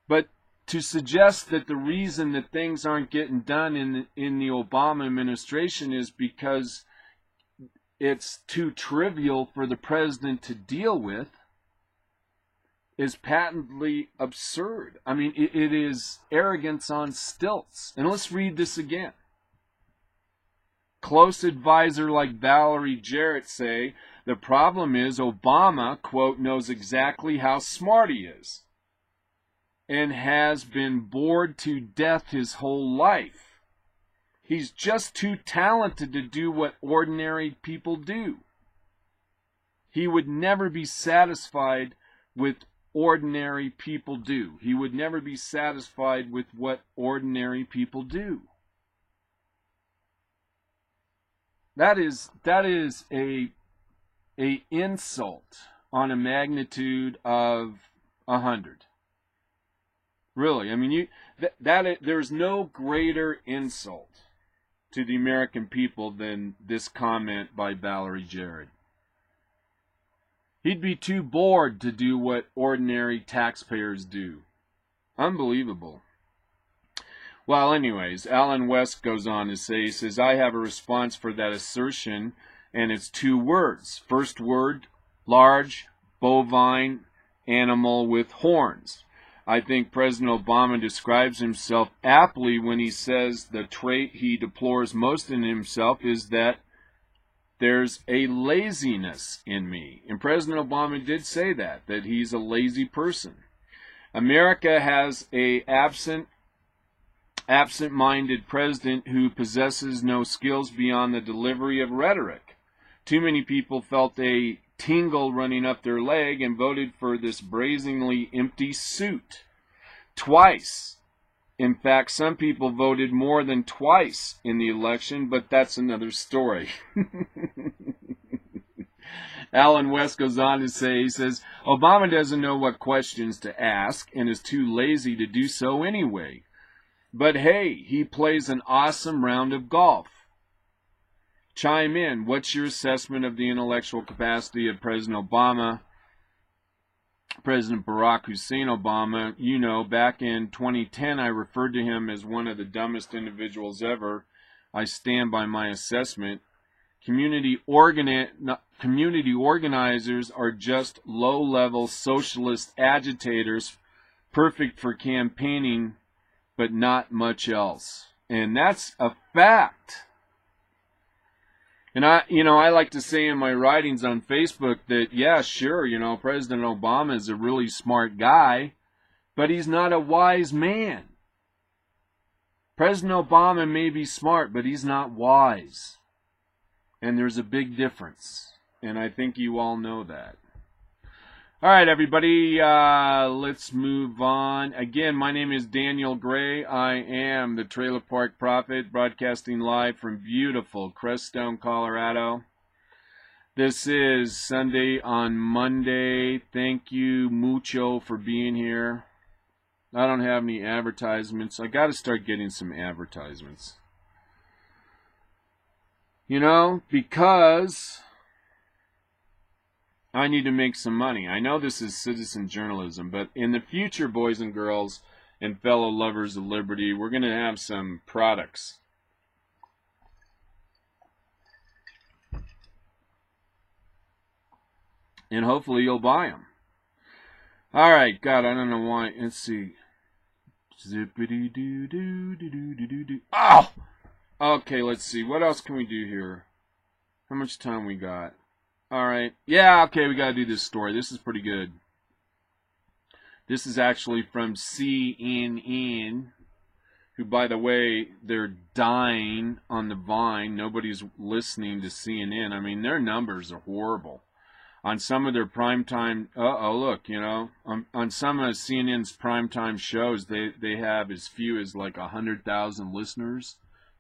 But to suggest that the reason that things aren't getting done in the Obama administration is because it's too trivial for the president to deal with is patently absurd. I mean, it is arrogance on stilts. And let's read this again. Close advisor like Valeria Jarrett say, the problem is Obama, quote, knows exactly how smart he is and has been bored to death his whole life. He's just too talented to do what ordinary people do. He would never be satisfied with ordinary people do. He would never be satisfied with what ordinary people do. That is a insult on a magnitude of 100. Really, I mean, there's no greater insult to the American people than this comment by Valeria Jarrett. He'd be too bored to do what ordinary taxpayers do. Unbelievable. Well, anyways, Alan West goes on to say, he says, I have a response for that assertion, and it's 2 words. First word, large, bovine, animal with horns. I think President Obama describes himself aptly when he says the trait he deplores most in himself is that there's a laziness in me. And President Obama did say that he's a lazy person. America has a absent-minded president who possesses no skills beyond the delivery of rhetoric. Too many people felt a tingle running up their leg and voted for this brazenly empty suit. Twice. In fact, some people voted more than twice in the election, but that's another story. Alan West goes on to say, he says, Obama doesn't know what questions to ask and is too lazy to do so anyway. But hey, he plays an awesome round of golf. Chime in. What's your assessment of the intellectual capacity of President Obama? President Barack Hussein Obama, you know, back in 2010, I referred to him as one of the dumbest individuals ever. I stand by my assessment. Community organizers are just low-level socialist agitators, perfect for campaigning, but not much else. And that's a fact. And I like to say in my writings on Facebook that, yeah, sure, President Obama is a really smart guy, but he's not a wise man. President Obama may be smart, but he's not wise. And there's a big difference. And I think you all know that. All right, everybody, let's move on. Again, my name is Daniel Gray. I am the Trailer Park Prophet, broadcasting live from beautiful Crestone, Colorado. This is Sunday on Monday. Thank you mucho for being here. I don't have any advertisements. I got to start getting some advertisements. Because I need to make some money. I know this is citizen journalism, but in the future, boys and girls and fellow lovers of liberty, we're going to have some products and hopefully you'll buy them. All right, God, I don't know why. Let's see. Zippity doo doo doo doo doo doo. Oh! Okay, let's see. What else can we do here? How much time we got? All right. Yeah, okay, we got to do this story. This is pretty good. This is actually from CNN, who, by the way, they're dying on the vine. Nobody's listening to CNN. I mean, their numbers are horrible. On some of their primetime, look, you know, on some of CNN's primetime shows, they have as few as like 100,000 listeners,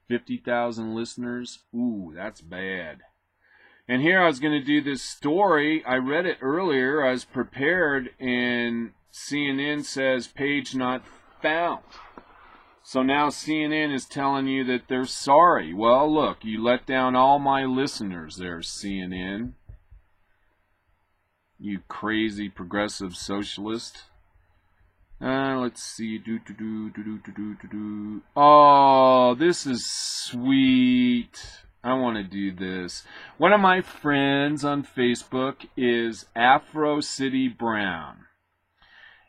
50,000 listeners. Ooh, that's bad. And here I was going to do this story. I read it earlier. I was prepared, and CNN says page not found. So now CNN is telling you that they're sorry. Well, look, you let down all my listeners there, CNN. You crazy progressive socialist. Let's see. Oh, this is sweet. I want to do this. One of my friends on Facebook is Afro City Brown.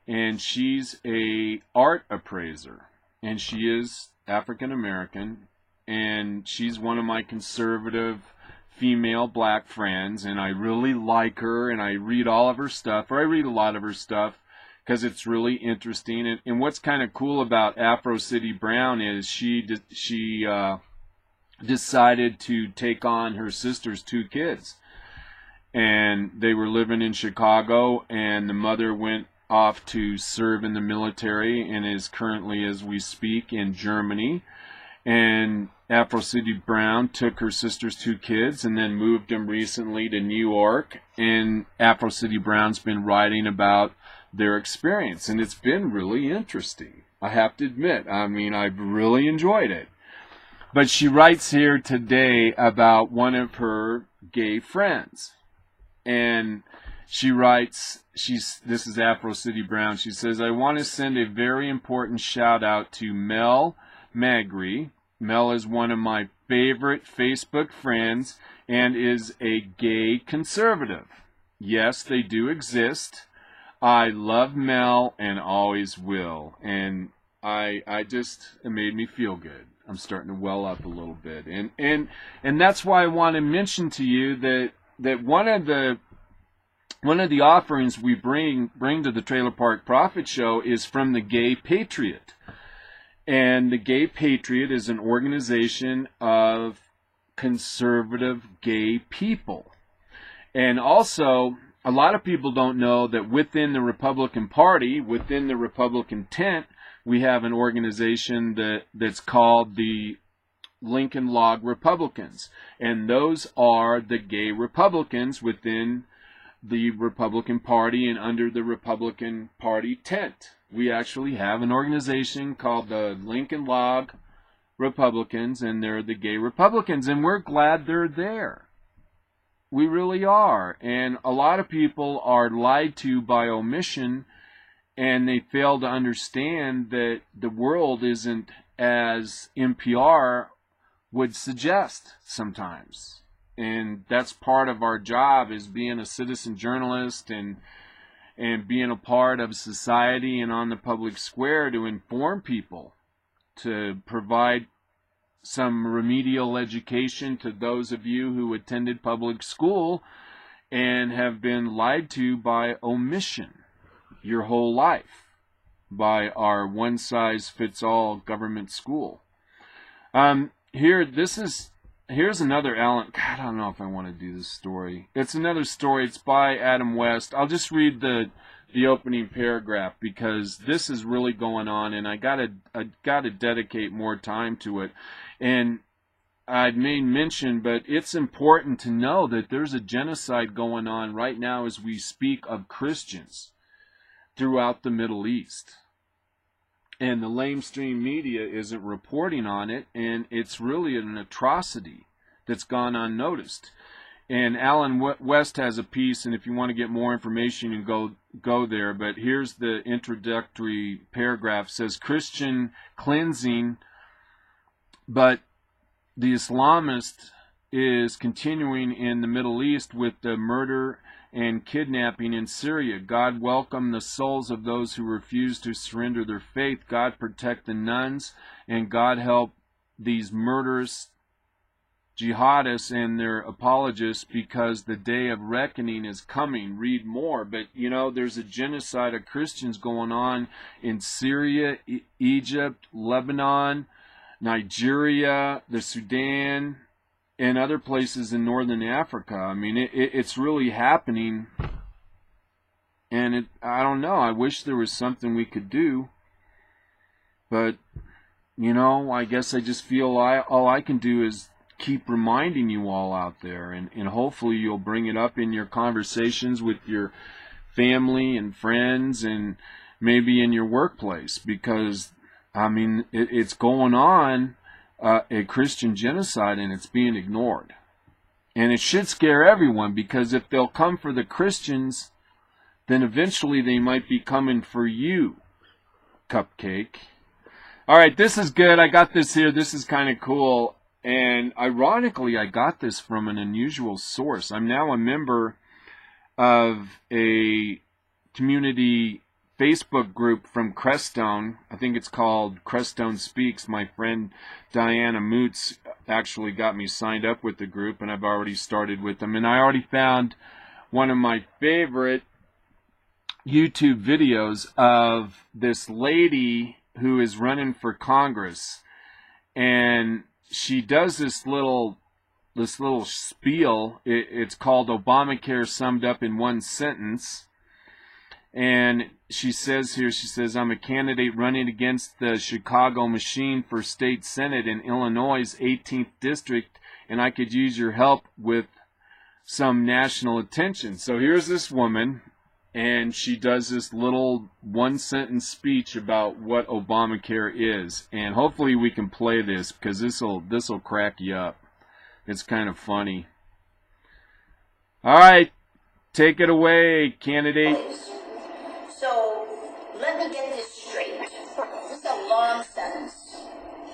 And she's a art appraiser. And she is African American. And she's one of my conservative female black friends, and I really like her, and I read all of her stuff, or I read a lot of her stuff, because it's really interesting. And what's kind of cool about Afro City Brown is she decided to take on her sister's 2 kids, and they were living in Chicago, and the mother went off to serve in the military and is currently, as we speak, in Germany. And Afro City Brown took her sister's 2 kids and then moved them recently to New York. And Afro City Brown's been writing about their experience. And it's been really interesting, I have to admit. I mean, I've really enjoyed it. But she writes here today about one of her gay friends. And she writes, this is Afro City Brown. She says, I want to send a very important shout out to Mel Magri. Mel is one of my favorite Facebook friends and is a gay conservative. Yes, they do exist. I love Mel and always will. And I just, it made me feel good. I'm starting to well up a little bit. And that's why I want to mention to you that one of the offerings we bring to the Trailer Park Prophet Show is from the Gay Patriot. And the Gay Patriot is an organization of conservative gay people. And also, a lot of people don't know that within the Republican Party, within the Republican tent, we have an organization that's called the Lincoln Log Republicans. And those are the gay Republicans within the Republican Party and under the Republican Party tent. We actually have an organization called the Lincoln Log Republicans, and they're the gay Republicans, and we're glad they're there. We really are. And a lot of people are lied to by omission, and they fail to understand that the world isn't as NPR would suggest sometimes. And that's part of our job, is being a citizen journalist and being a part of society and on the public square to inform people, to provide some remedial education to those of you who attended public school and have been lied to by omission your whole life by our one-size-fits-all government school. Here's another Alan. God, I don't know if I want to do this story. It's another story. It's by Adam West. I'll just read the opening paragraph because this is really going on, and I gotta dedicate more time to it. And I made mention, but it's important to know that there's a genocide going on right now as we speak of Christians throughout the Middle East. And the lamestream media isn't reporting on it, and it's really an atrocity that's gone unnoticed. And Alan West has a piece, and if you want to get more information, you can go there. But here's the introductory paragraph. It says, Christian cleansing, but the Islamists is continuing in the Middle East with the murder and kidnapping in Syria. God welcome the souls of those who refuse to surrender their faith. God protect the nuns, and God help these murderous jihadists and their apologists, because the day of reckoning is coming. Read more. But you know, there's a genocide of Christians going on in Syria, Egypt, Lebanon, Nigeria, the Sudan, and other places in northern Africa. I mean, it's really happening, and I don't know. I wish there was something we could do, but you know, I guess I just feel all I can do is keep reminding you all out there, and hopefully you'll bring it up in your conversations with your family and friends, and maybe in your workplace, because I mean, it's going on, a Christian genocide, and it's being ignored. And it should scare everyone, because if they'll come for the Christians, then eventually they might be coming for you, Cupcake. All right, this is good. I got this here. This is kind of cool. And ironically, I got this from an unusual source. I'm now a member of a community Facebook group from Crestone. I think it's called Crestone Speaks. My friend Diana Moots actually got me signed up with the group, and I've already started with them. And I already found one of my favorite YouTube videos of this lady who is running for Congress, and she does this little spiel. It's called Obamacare Summed Up in One Sentence. And she says here, she says, I'm a candidate running against the Chicago machine for state senate in Illinois' 18th district, and I could use your help with some national attention. So here's this woman, and she does this little one-sentence speech about what Obamacare is. And hopefully we can play this, because this'll crack you up. It's kind of funny. All right, take it away, candidate. So let me get this straight. This is a long sentence.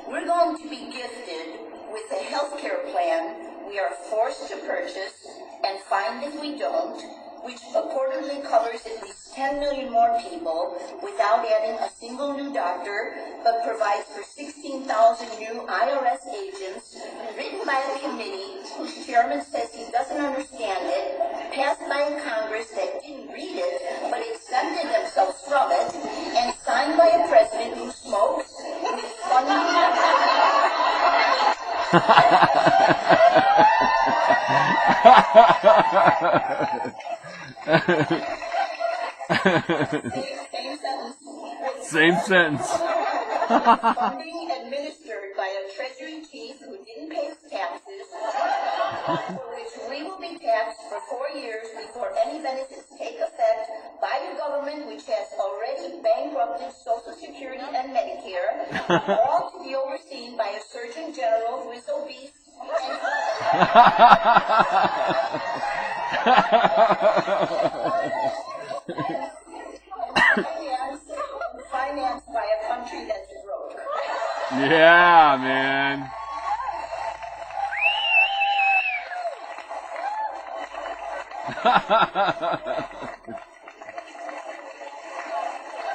We're going to be gifted with a health care plan we are forced to purchase and fined if we don't, which purportedly covers at least 10 million more people without adding a single new doctor, but provides for 16,000 new IRS agents, written by a committee whose chairman says he doesn't understand it, passed by a Congress that didn't read it, but exempted themselves from it, and signed by a president who smokes, with funding... Same sentence. Funding administered by a treasury chief who didn't pay his taxes, for which we will be taxed for 4 years before any benefits take effect, by a government which has already bankrupted Social Security and Medicare, all to be overseen by a Surgeon General who is obese and financed by a country that's broke. Yeah, man.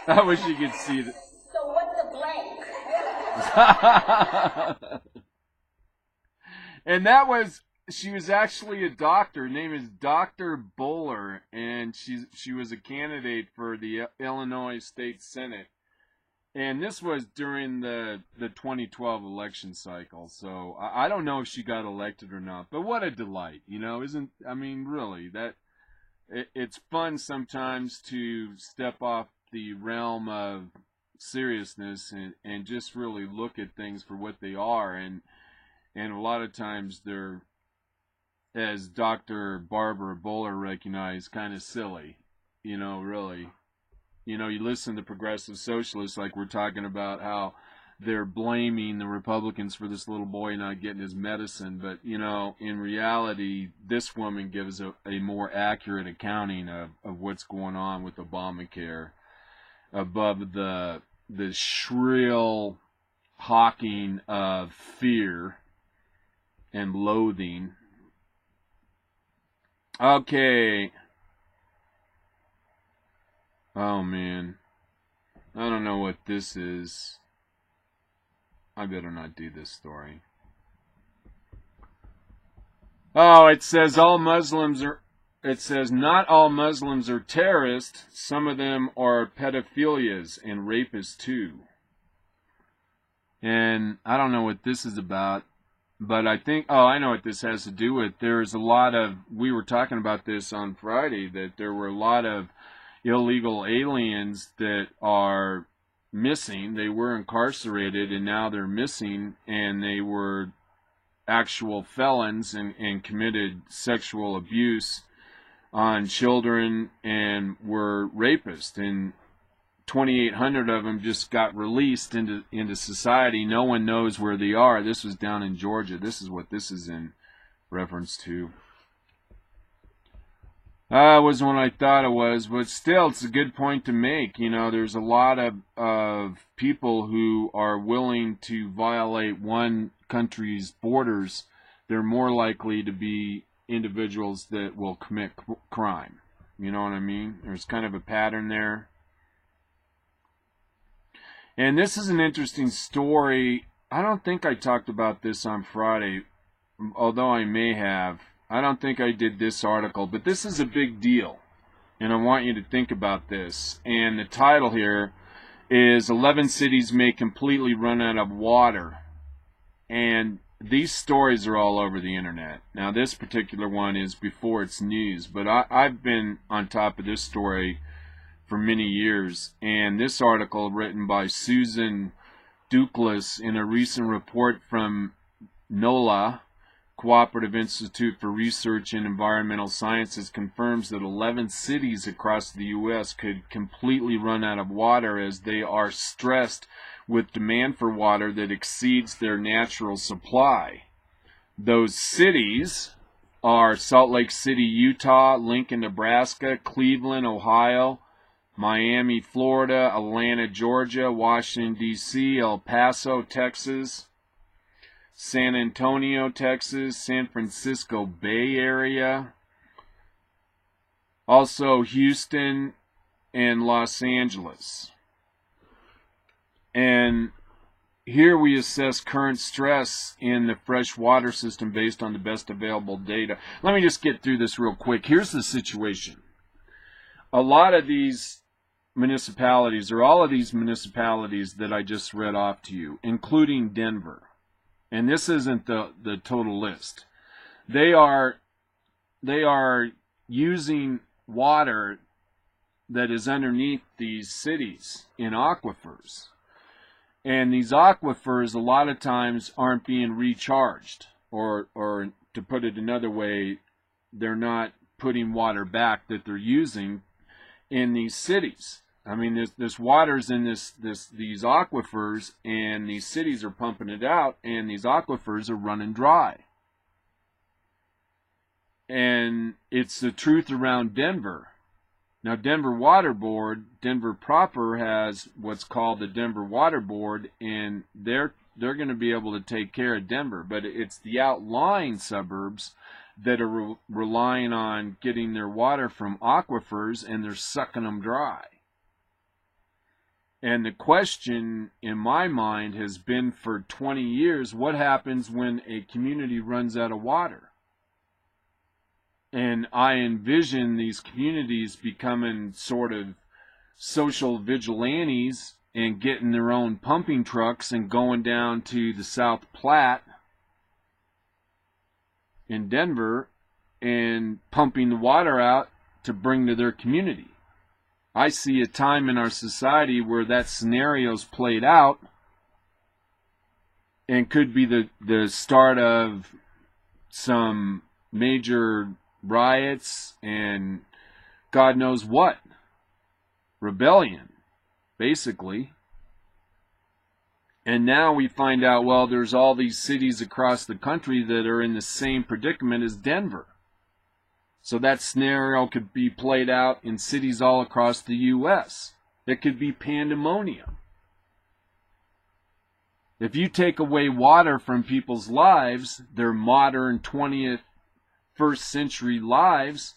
I wish you could see that. So what the blank? And that was, she was actually a doctor. Her name is Dr. Bowler, and she was a candidate for the Illinois State Senate. And this was during the 2012 election cycle. So I don't know if she got elected or not, but what a delight, you know, I mean, really, it's fun sometimes to step off the realm of seriousness and just really look at things for what they are. And a lot of times they're, as Dr. Barbara Bowler recognized, kind of silly, you know, really. You know, you listen to progressive socialists, like we're talking about how they're blaming the Republicans for this little boy not getting his medicine. But, you know, in reality, this woman gives a more accurate accounting of what's going on with Obamacare, above the shrill hawking of fear and loathing. Okay. Oh, man. I don't know what this is. I better not do this story. Oh, it says all Muslims are... It says not all Muslims are terrorists. Some of them are pedophilias and rapists too. And I don't know what this is about, but I think, oh, I know what this has to do with. There's a lot of, we were talking about this on Friday, that there were a lot of illegal aliens that are missing. They were incarcerated and now they're missing, and they were actual felons and committed sexual abuse on children and were rapists, and 2,800 of them just got released into society. No one knows where they are. This was down in Georgia. This is what this is in reference to. It wasn't what I thought it was, but still, it's a good point to make. You know, there's a lot of people who are willing to violate one country's borders. They're more likely to be individuals that will commit crime. You know what I mean? There's kind of a pattern there. And this is an interesting story. I don't think I talked about this on Friday, although I may have. I don't think I did this article, but this is a big deal, and I want you to think about this. And the title here is 11 cities may completely run out of water. And these stories are all over the internet. Now, this particular one is before it's news, but I've been on top of this story for many years. And this article, written by Susan Douglas in a recent report from NOLA, Cooperative Institute for Research in Environmental Sciences, confirms that 11 cities across the U.S. could completely run out of water as they are stressed with demand for water that exceeds their natural supply. Those cities are Salt Lake City, Utah, Lincoln, Nebraska, Cleveland, Ohio, Miami, Florida, Atlanta, Georgia, Washington, D.C., El Paso, Texas, San Antonio, Texas, San Francisco Bay Area, also Houston and Los Angeles. And here we assess current stress in the fresh water system based on the best available data. Let me just get through this real quick. Here's the situation. A lot of these municipalities, or all of these municipalities that I just read off to you, including Denver, and this isn't the total list, they are using water that is underneath these cities in aquifers. And these aquifers a lot of times aren't being recharged, or to put it another way, they're not putting water back that they're using in these cities. I mean, there's water's in these aquifers, and these cities are pumping it out, and these aquifers are running dry. And it's the truth around Denver. Now, Denver Water Board, Denver proper has what's called the Denver Water Board, and they're going to be able to take care of Denver. But it's the outlying suburbs that are relying on getting their water from aquifers, and they're sucking them dry. And the question in my mind has been for 20 years, what happens when a community runs out of water? And I envision these communities becoming sort of social vigilantes and getting their own pumping trucks and going down to the South Platte in Denver and pumping the water out to bring to their community. I see a time in our society where that scenario's played out and could be the start of some major riots and God knows what. Rebellion, basically. And now we find out, well, there's all these cities across the country that are in the same predicament as Denver. So that scenario could be played out in cities all across the U.S. It could be pandemonium. If you take away water from people's lives, their modern 21st century lives,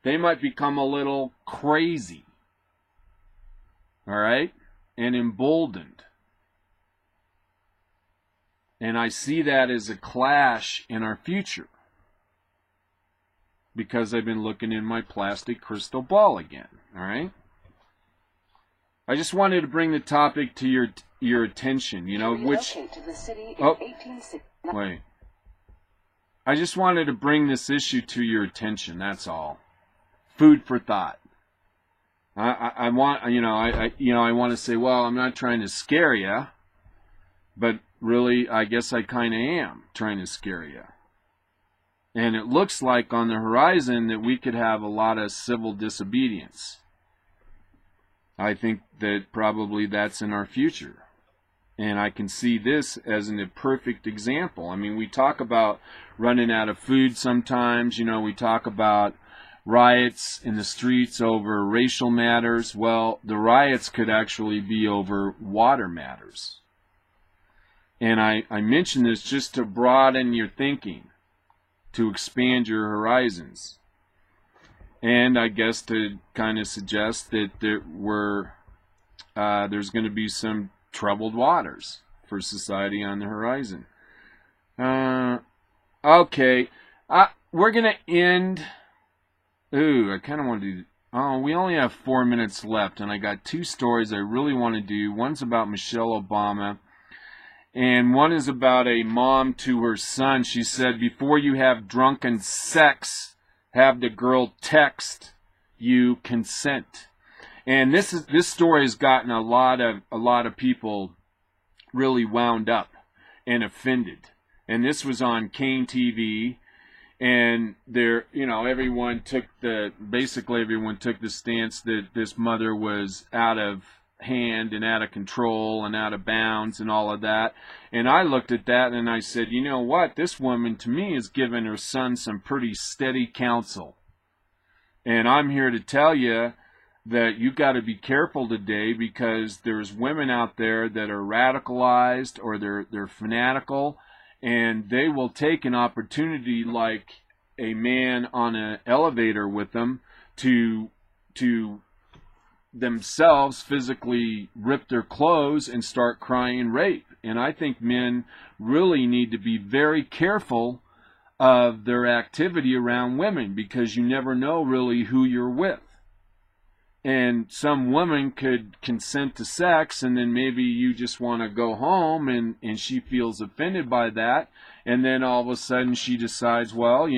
they might become a little crazy. All right? And emboldened. And I see that as a clash in our future. Because I've been looking in my plastic crystal ball again. All right? I just wanted to bring the topic to your attention, you know, which... wait. I just wanted to bring this issue to your attention, that's all. Food for thought. I want, I want to say, well, I'm not trying to scare you, but really, I guess I kind of am trying to scare you. And it looks like on the horizon that we could have a lot of civil disobedience. I think that probably that's in our future. And I can see this as a perfect example. I mean, we talk about running out of food sometimes. You know, we talk about riots in the streets over racial matters. Well, the riots could actually be over water matters. And I mention this just to broaden your thinking, to expand your horizons. And I guess to kind of suggest that there's going to be some troubled waters for society on the horizon. Okay. We're going to end... Ooh, I kind of want to do... Oh, we only have 4 minutes left, and I got 2 stories I really want to do. One's about Michelle Obama, and one is about a mom to her son. She said, before you have drunken sex, have the girl text you consent. And this story has gotten a lot of people really wound up and offended. And this was on Kane TV, and everyone took the stance that this mother was out of hand and out of control and out of bounds and all of that. And I looked at that and I said, you know what? This woman, to me, has given her son some pretty steady counsel. And I'm here to tell you that you got to be careful today, because there's women out there that are radicalized or they're fanatical, and they will take an opportunity like a man on an elevator with them to themselves physically rip their clothes and start crying rape. And I think men really need to be very careful of their activity around women, because you never know really who you're with. And some woman could consent to sex, and then maybe you just want to go home, and she feels offended by that, and then all of a sudden she decides, well,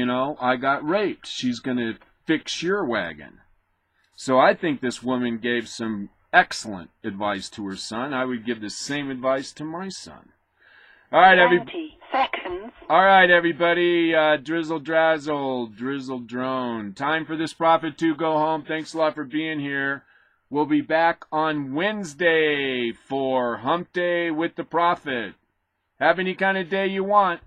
I got raped. She's going to fix your wagon. So I think this woman gave some excellent advice to her son. I would give the same advice to my son. All right, 90 seconds. All right, everybody. Drizzle, drazzle, drizzle, drone. Time for this prophet to go home. Thanks a lot for being here. We'll be back on Wednesday for Hump Day with the Prophet. Have any kind of day you want.